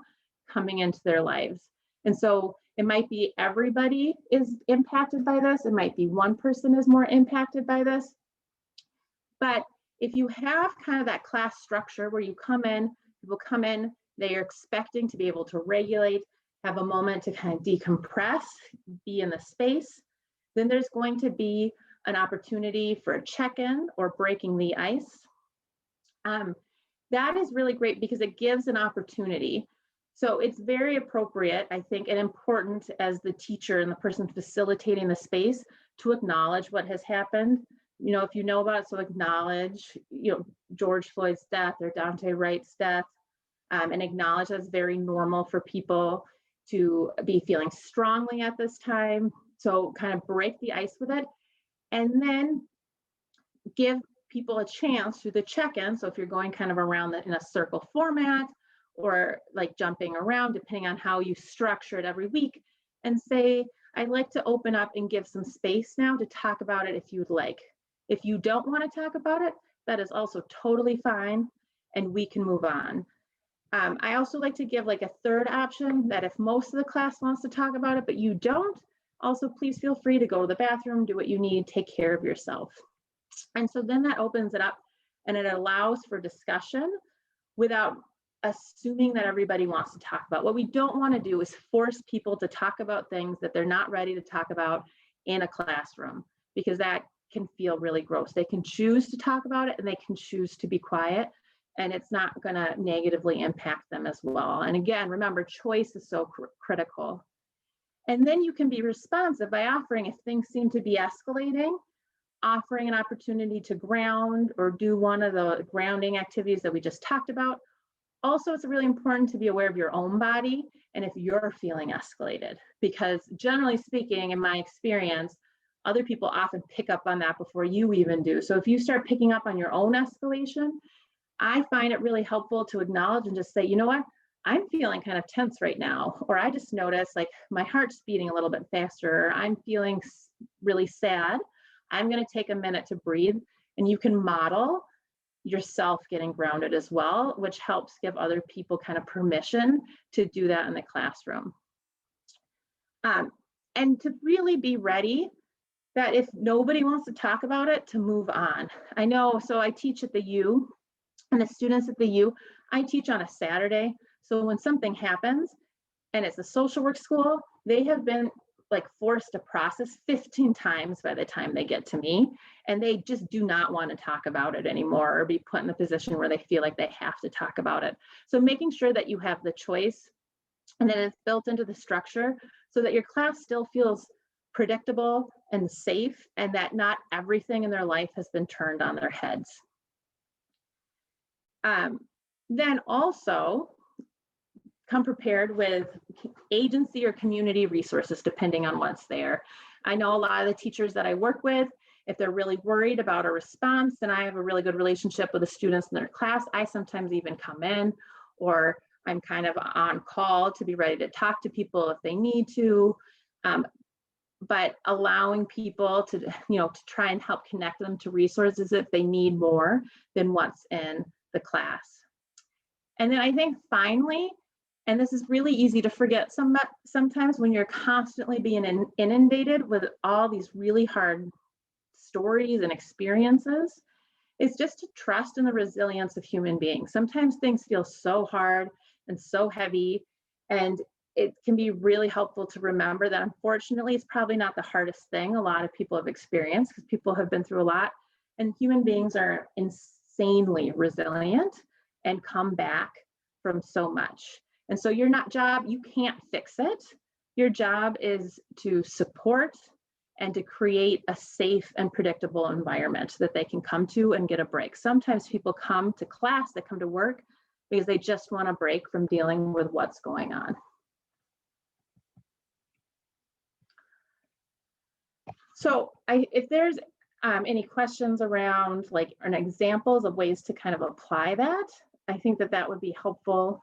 coming into their lives. And so it might be everybody is impacted by this. It might be one person is more impacted by this. But if you have kind of that class structure where people come in, they are expecting to be able to regulate, have a moment to kind of decompress, be in the space, then there's going to be an opportunity for a check-in or breaking the ice. That is really great because it gives an opportunity. So it's very appropriate, I think, and important as the teacher and the person facilitating the space to acknowledge what has happened. You know, if you know about it, so acknowledge, you know, George Floyd's death or Dante Wright's death, and acknowledge that's very normal for people to be feeling strongly at this time. So kind of break the ice with it, and then give people a chance through the check-in. So if you're going kind of around in a circle format or like jumping around, depending on how you structure it every week, and say, I'd like to open up and give some space now to talk about it if you'd like. If you don't want to talk about it, that is also totally fine, and we can move on. I also like to give like a third option that if most of the class wants to talk about it, but you don't, also please feel free to go to the bathroom, do what you need, take care of yourself. And so then that opens it up and it allows for discussion without assuming that everybody wants to talk about. What we don't want to do is force people to talk about things that they're not ready to talk about in a classroom, because that can feel really gross. They can choose to talk about it and they can choose to be quiet, and it's not going to negatively impact them as well. And again, remember, choice is so critical. And then you can be responsive by offering, if things seem to be escalating, offering an opportunity to ground or do one of the grounding activities that we just talked about. Also, it's really important to be aware of your own body and if you're feeling escalated, because generally speaking, in my experience, other people often pick up on that before you even do. So if you start picking up on your own escalation, I find it really helpful to acknowledge and just say, you know what, I'm feeling kind of tense right now, or I just noticed like my heart's beating a little bit faster, or I'm feeling really sad. I'm going to take a minute to breathe. And you can model yourself getting grounded as well, which helps give other people kind of permission to do that in the classroom. And to really be ready that if nobody wants to talk about it, to move on. I know, so I teach at the U, and the students at the U, I teach on a Saturday. So when something happens and it's a social work school, they have been like forced to process 15 times by the time they get to me, and they just do not want to talk about it anymore or be put in the position where they feel like they have to talk about it. So making sure that you have the choice and that it's built into the structure so that your class still feels predictable and safe, and that not everything in their life has been turned on their heads. Then also come prepared with agency or community resources, depending on what's there. I know a lot of the teachers that I work with, if they're really worried about a response, and I have a really good relationship with the students in their class, I sometimes even come in, or I'm kind of on call to be ready to talk to people if they need to. But allowing people to, to try and help connect them to resources if they need more than what's in the class. And then I think finally, and this is really easy to forget sometimes when you're constantly being inundated with all these really hard stories and experiences, is just to trust in the resilience of human beings. Sometimes things feel so hard and so heavy, and it can be really helpful to remember that unfortunately it's probably not the hardest thing a lot of people have experienced, because people have been through a lot, and human beings are insanely resilient and come back from so much. And so you can't fix it. Your job is to support and to create a safe and predictable environment that they can come to and get a break. Sometimes people come to class, they come to work because they just want a break from dealing with what's going on. So if there's any questions around like examples of ways to kind of apply that, I think that would be helpful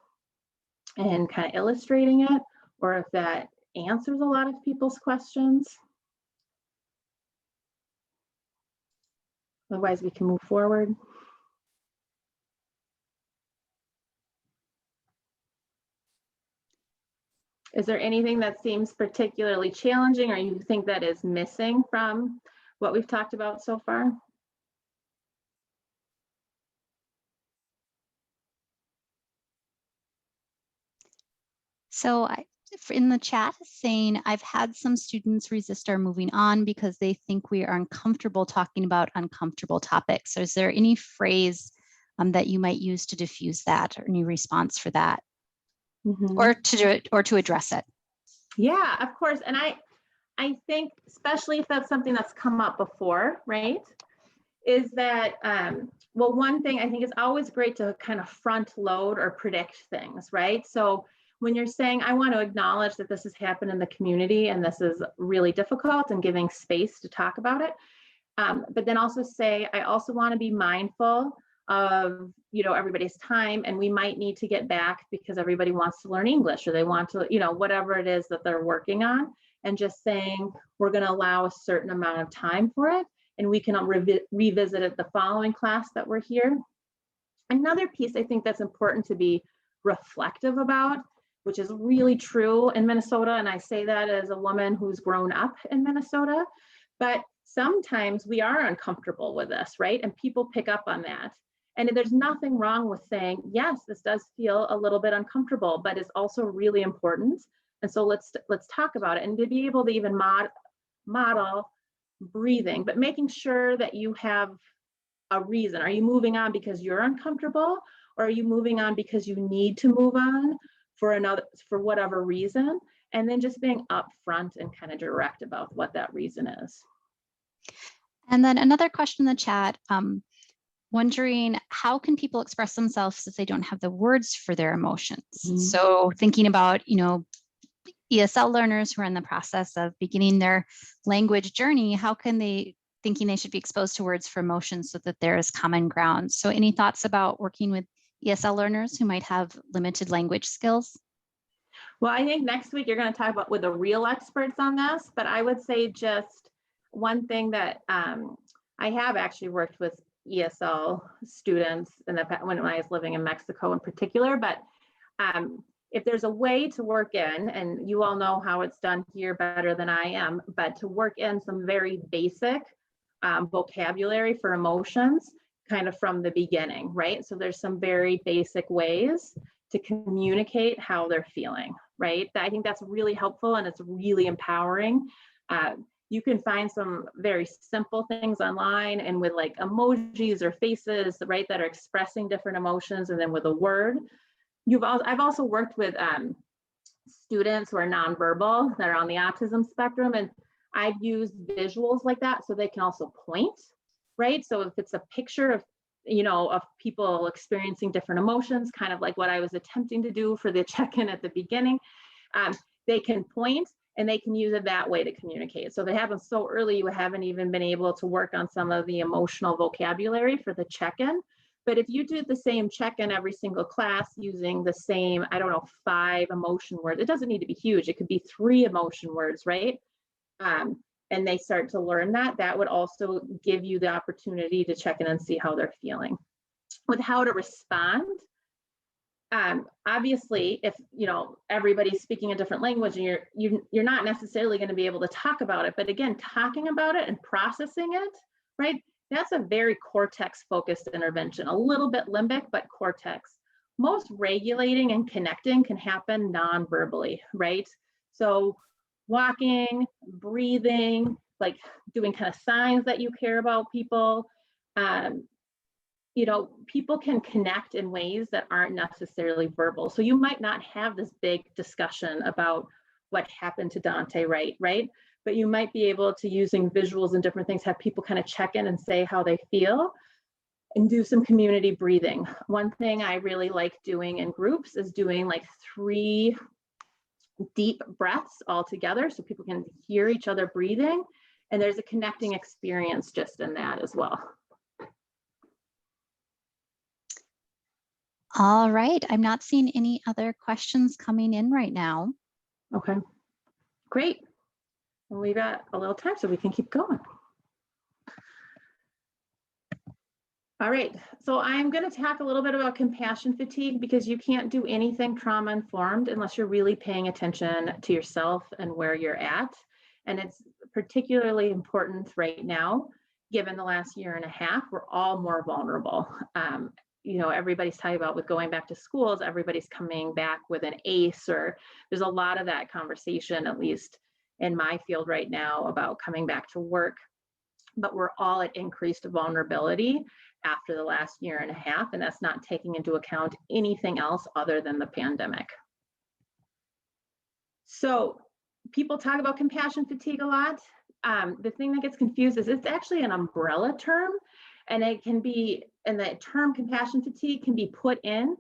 in kind of illustrating it, or if that answers a lot of people's questions. Otherwise, we can move forward. Is there anything that seems particularly challenging, or you think that is missing from what we've talked about so far? So in the chat saying, I've had some students resist our moving on because they think we are uncomfortable talking about uncomfortable topics. So is there any phrase that you might use to diffuse that, or any response for that? Mm-hmm. Or to do it, or to address it? Yeah, of course. And I think, especially if that's something that's come up before, right, is that, well, one thing I think is always great to kind of front load or predict things, right? So when you're saying, I want to acknowledge that this has happened in the community and this is really difficult, and giving space to talk about it, but then also say, I also want to be mindful of everybody's time, and we might need to get back because everybody wants to learn English, or they want to, whatever it is that they're working on, and just saying we're going to allow a certain amount of time for it, and we can revisit it the following class that we're here. Another piece I think that's important to be reflective about, which is really true in Minnesota, and I say that as a woman who's grown up in Minnesota, but sometimes we are uncomfortable with this, right? And people pick up on that. And there's nothing wrong with saying, yes, this does feel a little bit uncomfortable, but it's also really important. And so let's talk about it, and to be able to even model breathing, but making sure that you have a reason. Are you moving on because you're uncomfortable, or are you moving on because you need to move on for whatever reason? And then just being upfront and kind of direct about what that reason is. And then another question in the chat, wondering how can people express themselves if they don't have the words for their emotions? Mm-hmm. So thinking about, ESL learners who are in the process of beginning their language journey, how can they thinking they should be exposed to words for emotions so that there is common ground. So any thoughts about working with ESL learners who might have limited language skills? Well, I think next week you're going to talk about with the real experts on this, but I would say just one thing that I have actually worked with ESL students in the when I was living in Mexico in particular, but if there's a way to work in, and you all know how it's done here better than I am, but to work in some very basic vocabulary for emotions kind of from the beginning, right? So there's some very basic ways to communicate how they're feeling, right? I think that's really helpful and it's really empowering. You can find some very simple things online and with like emojis or faces, right, that are expressing different emotions, and then with a word. I've also worked with students who are nonverbal that are on the autism spectrum, and I've used visuals like that so they can also point, right? So if it's a picture of, of people experiencing different emotions, kind of like what I was attempting to do for the check-in at the beginning, they can point and they can use it that way to communicate. So if it happens so early, you haven't even been able to work on some of the emotional vocabulary for the check-in. But if you do the same check-in every single class using the same, 5 emotion words, it doesn't need to be huge. It could be 3 emotion words, right? And they start to learn that would also give you the opportunity to check in and see how they're feeling. With how to respond, obviously, if everybody's speaking a different language and you're not necessarily going to be able to talk about it, but again, talking about it and processing it, right? That's a very cortex focused intervention, a little bit limbic, but cortex. Most regulating and connecting can happen non-verbally, right? So walking, breathing, like doing kind of signs that you care about people. People can connect in ways that aren't necessarily verbal. So you might not have this big discussion about what happened to Dante, right? But you might be able to, using visuals and different things, have people kind of check in and say how they feel and do some community breathing. One thing I really like doing in groups is doing like 3 deep breaths all together so people can hear each other breathing. And there's a connecting experience just in that as well. All right, I'm not seeing any other questions coming in right now. Okay, great. And we got a little time so we can keep going. All right, so I'm going to talk a little bit about compassion fatigue, because you can't do anything trauma informed unless you're really paying attention to yourself and where you're at. And it's particularly important right now, given the last 1.5 years, we're all more vulnerable. Everybody's talking about with going back to schools, everybody's coming back with an ACE, or there's a lot of that conversation, at least in my field right now, about coming back to work. But we're all at increased vulnerability after the last 1.5 years, and that's not taking into account anything else other than the pandemic. So people talk about compassion fatigue a lot. The thing that gets confused is it's actually an umbrella term, and it can be, and the term compassion fatigue can be put in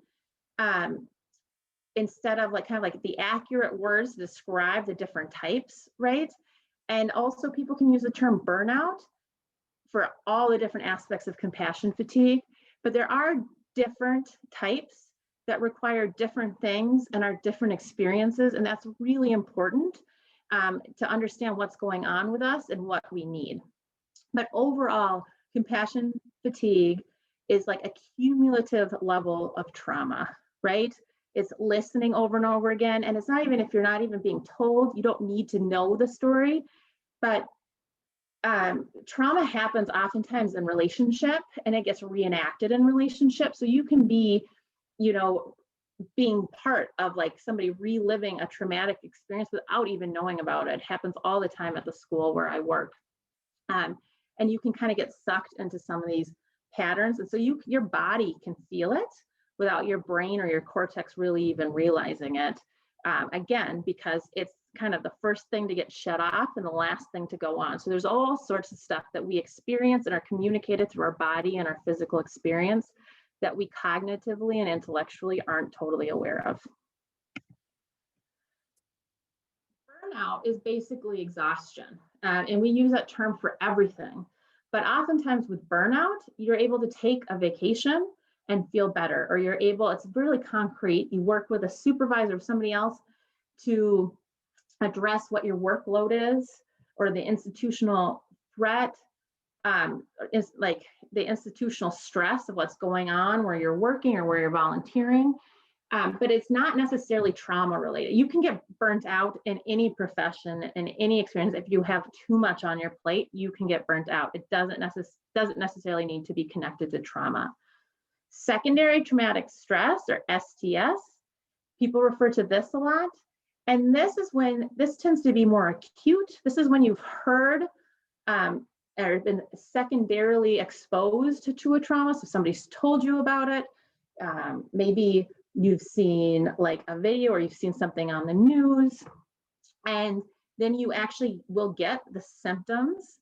instead of kind of like the accurate words to describe the different types, right? And also people can use the term burnout for all the different aspects of compassion fatigue, but there are different types that require different things and are different experiences, and that's really important to understand what's going on with us and what we need. But overall, compassion fatigue is like a cumulative level of trauma, right? It's listening over and over again, and it's not even, if you're not even being told, you don't need to know the story, but trauma happens oftentimes in relationship, and it gets reenacted in relationship. So you can be, being part of like somebody reliving a traumatic experience without even knowing about it. It happens all the time at the school where I work. And you can kind of get sucked into some of these patterns. And so your body can feel it without your brain or your cortex really even realizing it. Again, because it's kind of the first thing to get shut off and the last thing to go on. So there's all sorts of stuff that we experience and are communicated through our body and our physical experience that we cognitively and intellectually aren't totally aware of. Burnout is basically exhaustion. And we use that term for everything. But oftentimes with burnout, you're able to take a vacation and feel better, or you're able, it's really concrete. You work with a supervisor or somebody else to address what your workload is, or the institutional threat, is like the institutional stress of what's going on where you're working or where you're volunteering. But it's not necessarily trauma related. You can get burnt out in any profession, in any experience. If you have too much on your plate, you can get burnt out. It doesn't necessarily need to be connected to trauma. Secondary traumatic stress, or STS, people refer to this a lot. And this is when, this tends to be more acute. This is when you've heard or been secondarily exposed to a trauma. So somebody's told you about it. Maybe you've seen like a video, or you've seen something on the news, and then you actually will get the symptoms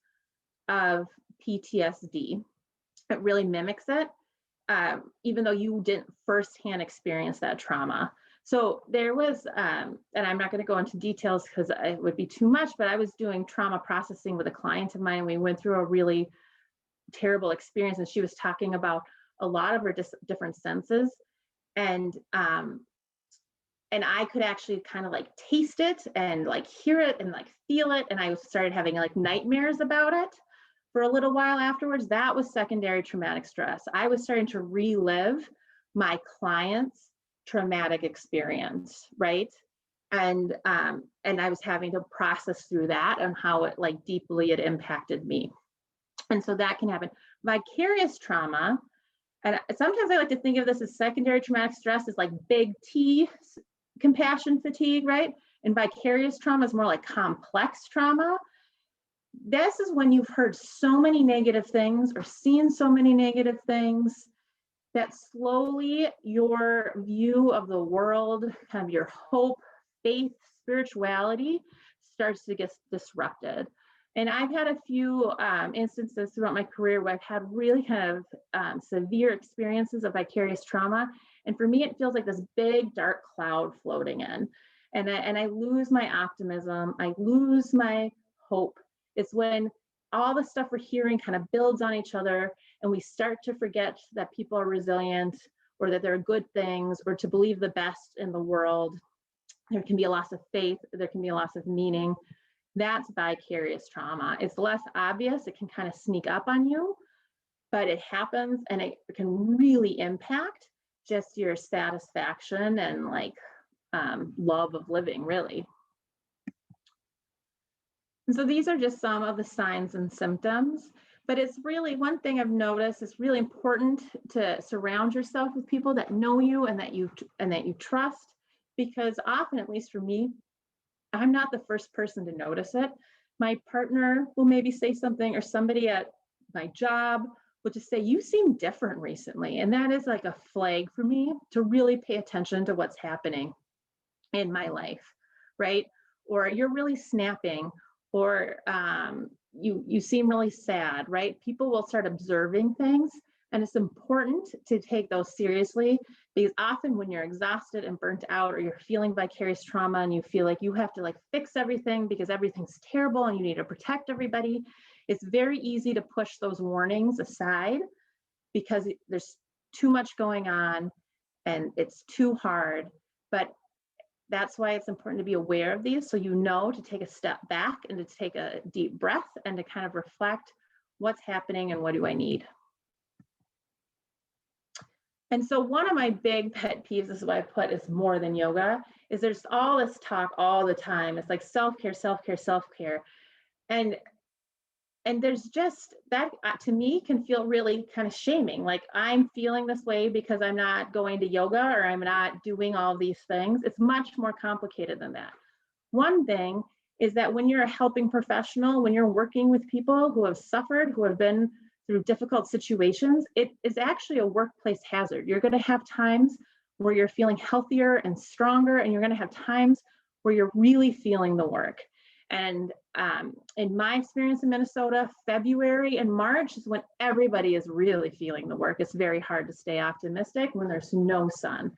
of PTSD. It really mimics it, even though you didn't firsthand experience that trauma. So there was, and I'm not going to go into details because it would be too much, but I was doing trauma processing with a client of mine, and we went through a really terrible experience, and she was talking about a lot of her different senses, and I could actually kind of like taste it and like hear it and like feel it, and I started having like nightmares about it for a little while afterwards. That was secondary traumatic stress. I was starting to relive my client's traumatic experience, right? And I was having to process through that and how it like deeply it impacted me. And so that can happen. Vicarious trauma, and sometimes I like to think of this as secondary traumatic stress is like big T compassion fatigue, right? And vicarious trauma is more like complex trauma. This is when you've heard so many negative things or seen so many negative things that slowly your view of the world, kind of your hope, faith, spirituality starts to get disrupted. And I've had a few instances throughout my career where I've had really kind of severe experiences of vicarious trauma. And for me, it feels like this big dark cloud floating in. And I lose my optimism. I lose my hope. It's when all the stuff we're hearing kind of builds on each other, and we start to forget that people are resilient, or that there are good things, or to believe the best in the world. There can be a loss of faith. There can be a loss of meaning. That's vicarious trauma. It's less obvious. It can kind of sneak up on you, but it happens, and it can really impact just your satisfaction and like love of living, really. And so these are just some of the signs and symptoms, but it's really one thing I've noticed, it's really important to surround yourself with people that know you and that you trust, because often, at least for me, I'm not the first person to notice it. My partner will maybe say something, or somebody at my job will just say, "You seem different recently." And that is like a flag for me to really pay attention to what's happening in my life, right? Or you're really snapping, or you seem really sad, right? People will start observing things, and it's important to take those seriously, because often when you're exhausted and burnt out, or you're feeling vicarious trauma and you feel like you have to like fix everything because everything's terrible and you need to protect everybody, it's very easy to push those warnings aside because there's too much going on and it's too hard. But that's why it's important to be aware of these, so you know to take a step back and to take a deep breath and to kind of reflect what's happening and what do I need. And so one of my big pet peeves, this is what I put is more than yoga, is there's all this talk all the time. It's like self-care, self-care, self-care. And there's just that, to me, can feel really kind of shaming. Like I'm feeling this way because I'm not going to yoga, or I'm not doing all these things. It's much more complicated than that. One thing is that when you're a helping professional, when you're working with people who have suffered, who have been through difficult situations, it is actually a workplace hazard. You're going to have times where you're feeling healthier and stronger, and you're going to have times where you're really feeling the work. And in my experience in Minnesota, February and March is when everybody is really feeling the work. It's very hard to stay optimistic when there's no sun.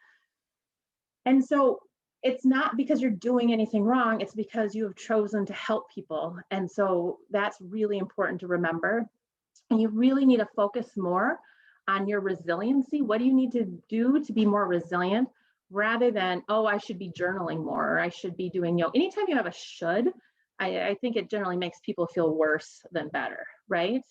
And so it's not because you're doing anything wrong, it's because you have chosen to help people. And so that's really important to remember. And you really need to focus more on your resiliency. What do you need to do to be more resilient rather than, oh, I should be journaling more, or I should be doing yoga. Anytime you have a should, I think it generally makes people feel worse than better, right?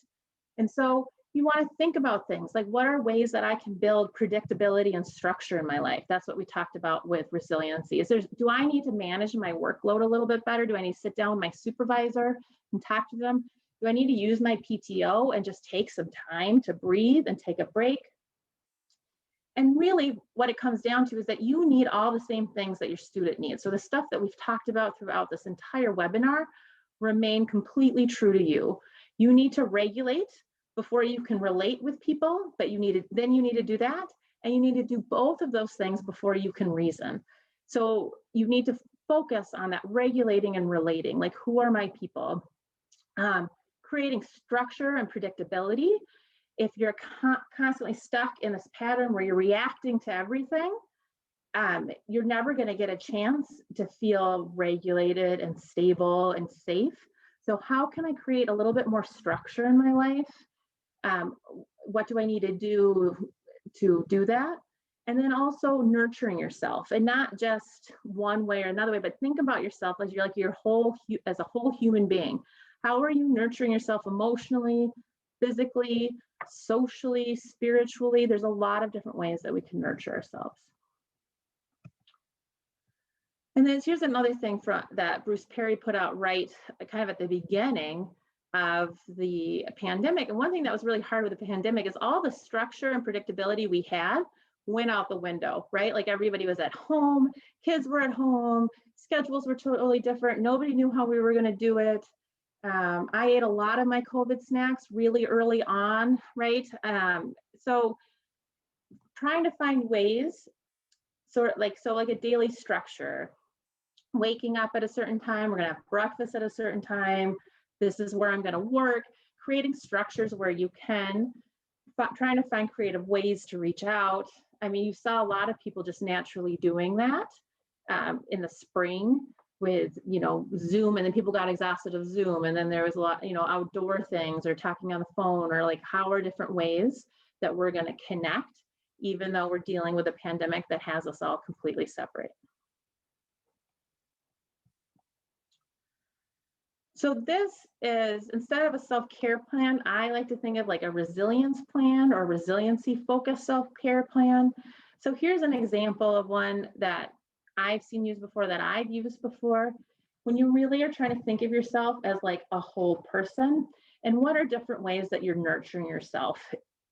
And so you want to think about things like, what are ways that I can build predictability and structure in my life? That's what we talked about with resiliency. Do I need to manage my workload a little bit better? Do I need to sit down with my supervisor and talk to them? Do I need to use my PTO and just take some time to breathe and take a break? And really what it comes down to is that you need all the same things that your student needs. So the stuff that we've talked about throughout this entire webinar remain completely true to you. You need to regulate before you can relate with people, but you need to do that. And you need to do both of those things before you can reason. So you need to focus on that regulating and relating, like, who are my people? Creating structure and predictability. If you're constantly stuck in this pattern where you're reacting to everything, you're never going to get a chance to feel regulated and stable and safe. So how can I create a little bit more structure in my life? What do I need to do that? And then also nurturing yourself, and not just one way or another way, but think about yourself as as a whole human being. How are you nurturing yourself emotionally, physically, socially, spiritually? There's a lot of different ways that we can nurture ourselves. And then here's another thing that Bruce Perry put out right kind of at the beginning of the pandemic. And one thing that was really hard with the pandemic is all the structure and predictability we had went out the window, right? Like, everybody was at home, kids were at home, schedules were totally different. Nobody knew how we were going to do it. I ate a lot of my COVID snacks really early on, right? So trying to find ways, like a daily structure, waking up at a certain time, we're going to have breakfast at a certain time, this is where I'm going to work, creating structures where you can, trying to find creative ways to reach out. I mean, you saw a lot of people just naturally doing that in the spring with, Zoom, and then people got exhausted of Zoom. And then there was a lot, outdoor things, or talking on the phone, or like, how are different ways that we're going to connect, even though we're dealing with a pandemic that has us all completely separate. So this is, instead of a self-care plan, I like to think of like a resilience plan or resiliency-focused self-care plan. So here's an example of one that I've seen used before, that I've used before. When you really are trying to think of yourself as like a whole person, and what are different ways that you're nurturing yourself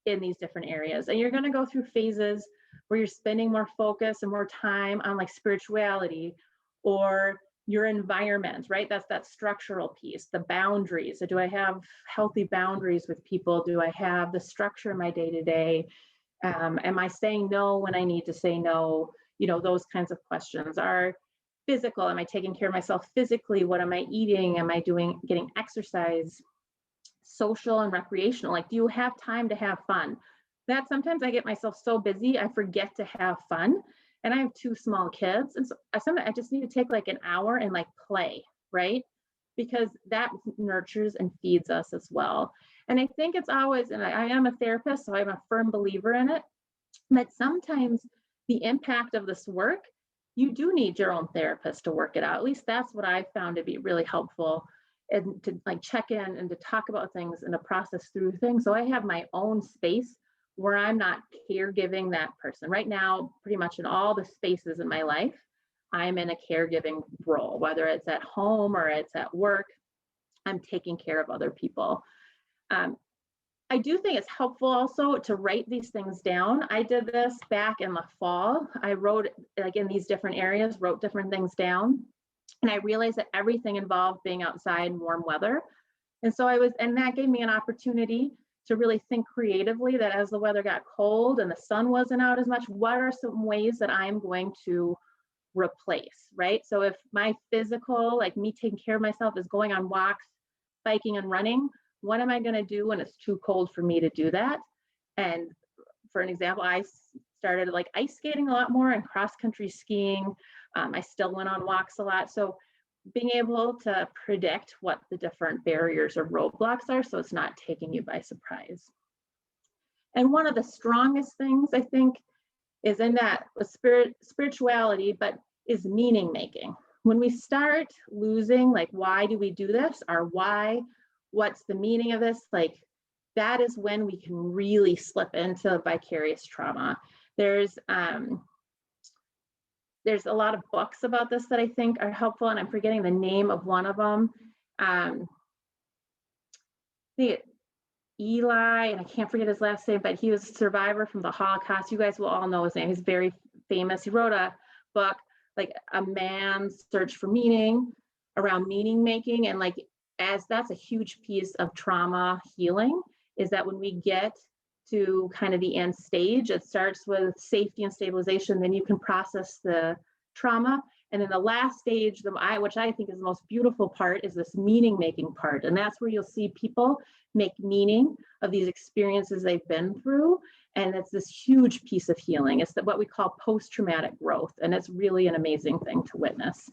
in these different areas. And you're going to go through phases where you're spending more focus and more time on like spirituality or your environment, right? That's that structural piece, the boundaries. So do I have healthy boundaries with people? Do I have the structure in my day-to-day? Am I saying no when I need to say no? Those kinds of questions. Are physical, am I taking care of myself physically? What am I eating? Am I getting exercise? Social and recreational, like, do you have time to have fun? That sometimes I get myself so busy, I forget to have fun. And I have 2 small kids. And so sometimes I just need to take like an hour and like play, right? Because that nurtures and feeds us as well. And I think it's always, and I am a therapist, so I'm a firm believer in it, that sometimes the impact of this work, you do need your own therapist to work it out. At least that's what I found to be really helpful, and to like check in and to talk about things and to process through things. So I have my own space where I'm not caregiving that person. Right now, pretty much in all the spaces in my life, I'm in a caregiving role, whether it's at home or it's at work, I'm taking care of other people. I do think it's helpful also to write these things down. I did this back in the fall. I wrote, like, in these different areas, wrote different things down. And I realized that everything involved being outside in warm weather. And so and that gave me an opportunity to really think creatively, that as the weather got cold and the sun wasn't out as much, what are some ways that I'm going to replace, right? So if my physical, like me taking care of myself, is going on walks, biking and running, what am I going to do when it's too cold for me to do that? And for an example, I started like ice skating a lot more and cross country skiing. I still went on walks a lot. So being able to predict what the different barriers or roadblocks are so it's not taking you by surprise. And one of the strongest things I think is in that spirituality, but is meaning making. When we start losing, like, why do we do this? Our why, what's the meaning of this? Like, that is when we can really slip into vicarious trauma. There's a lot of books about this that I think are helpful, and I'm forgetting the name of one of them. Eli, and I can't forget his last name, but he was a survivor from the Holocaust. You guys will all know his name. He's very famous. He wrote a book, like A Man's Search for Meaning, around meaning making. And like, as that's a huge piece of trauma healing, is that when we get to kind of the end stage, it starts with safety and stabilization, then you can process the trauma. And then the last stage, which I think is the most beautiful part, is this meaning making part. And that's where you'll see people make meaning of these experiences they've been through. And it's this huge piece of healing. It's what we call post-traumatic growth. And it's really an amazing thing to witness.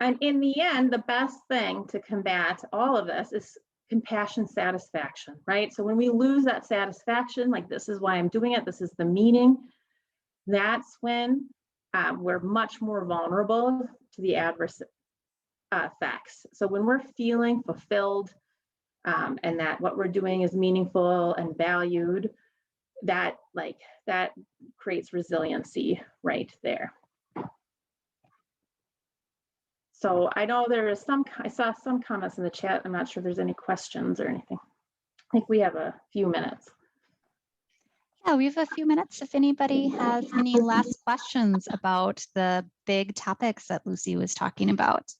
And in the end, the best thing to combat all of this is compassion satisfaction, right? So when we lose that satisfaction, like, this is why I'm doing it, this is the meaning, that's when we're much more vulnerable to the adverse effects. So when we're feeling fulfilled and that what we're doing is meaningful and valued, that creates resiliency right there. So I know there is I saw some comments in the chat. I'm not sure if there's any questions or anything. I think we have a few minutes. Yeah, we have a few minutes if anybody has any last questions about the big topics that Lucy was talking about.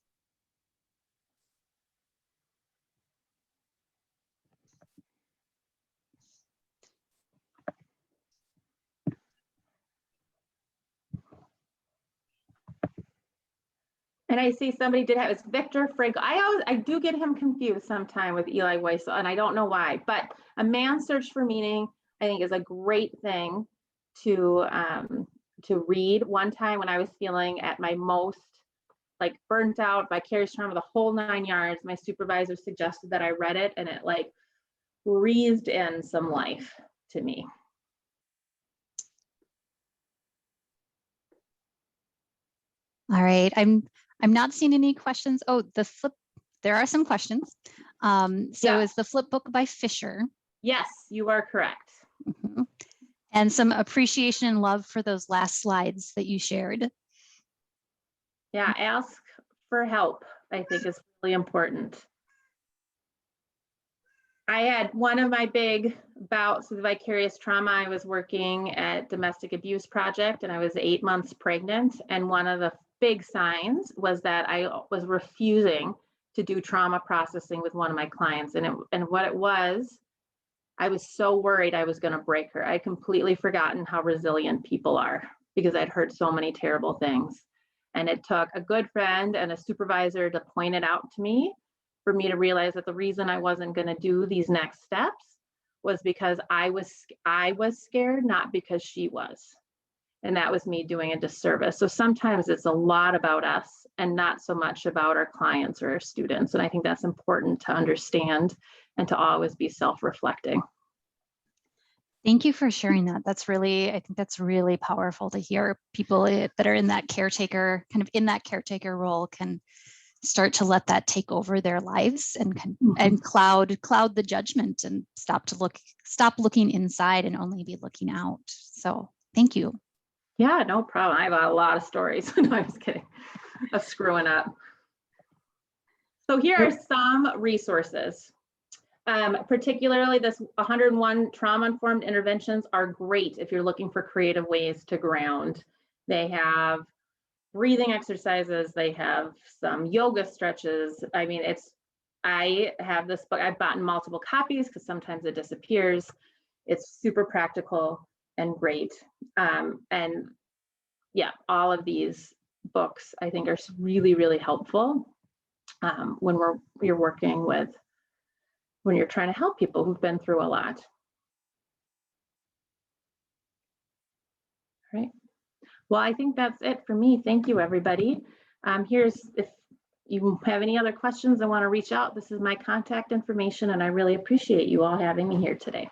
And I see somebody did have, it's Victor Frank. I do get him confused sometime with Eli Weissel, and I don't know why, but A Man's Search for Meaning, I think, is a great thing to read. One time when I was feeling at my most like burnt out, vicarious trauma, the whole 9 yards, my supervisor suggested that I read it, and it like breathed in some life to me. All right, I'm not seeing any questions. Oh, there are some questions. So is the flip book by Fisher? Yes, you are correct. Mm-hmm. And some appreciation and love for those last slides that you shared. Yeah, ask for help, I think, is really important. I had one of my big bouts with vicarious trauma. I was working at Domestic Abuse Project, and I was 8 months pregnant. And one of the big signs was that I was refusing to do trauma processing with one of my clients. And what it was, I was so worried I was going to break her. I'd completely forgotten how resilient people are because I'd heard so many terrible things. And it took a good friend and a supervisor to point it out to me for me to realize that the reason I wasn't going to do these next steps was because I was scared, not because she was. And that was me doing a disservice. So sometimes it's a lot about us and not so much about our clients or our students. And I think that's important to understand and to always be self-reflecting. Thank you for sharing that. I think that's really powerful to hear. People that are in that caretaker, kind of in that caretaker role, can start to let that take over their lives and and cloud the judgment and stop looking inside and only be looking out. So thank you. Yeah, no problem. I have a lot of stories. No, I'm just kidding. Of screwing up. So here are some resources. Particularly this 101 trauma-informed interventions are great if you're looking for creative ways to ground. They have breathing exercises, they have some yoga stretches. I mean, I have this book, I've bought multiple copies because sometimes it disappears. It's super practical and great. And yeah, all of these books I think are really, really helpful when you're working with, when you're trying to help people who've been through a lot. Right. Well, I think that's it for me. Thank you, everybody. Here's, if you have any other questions and want to reach out, this is my contact information, and I really appreciate you all having me here today.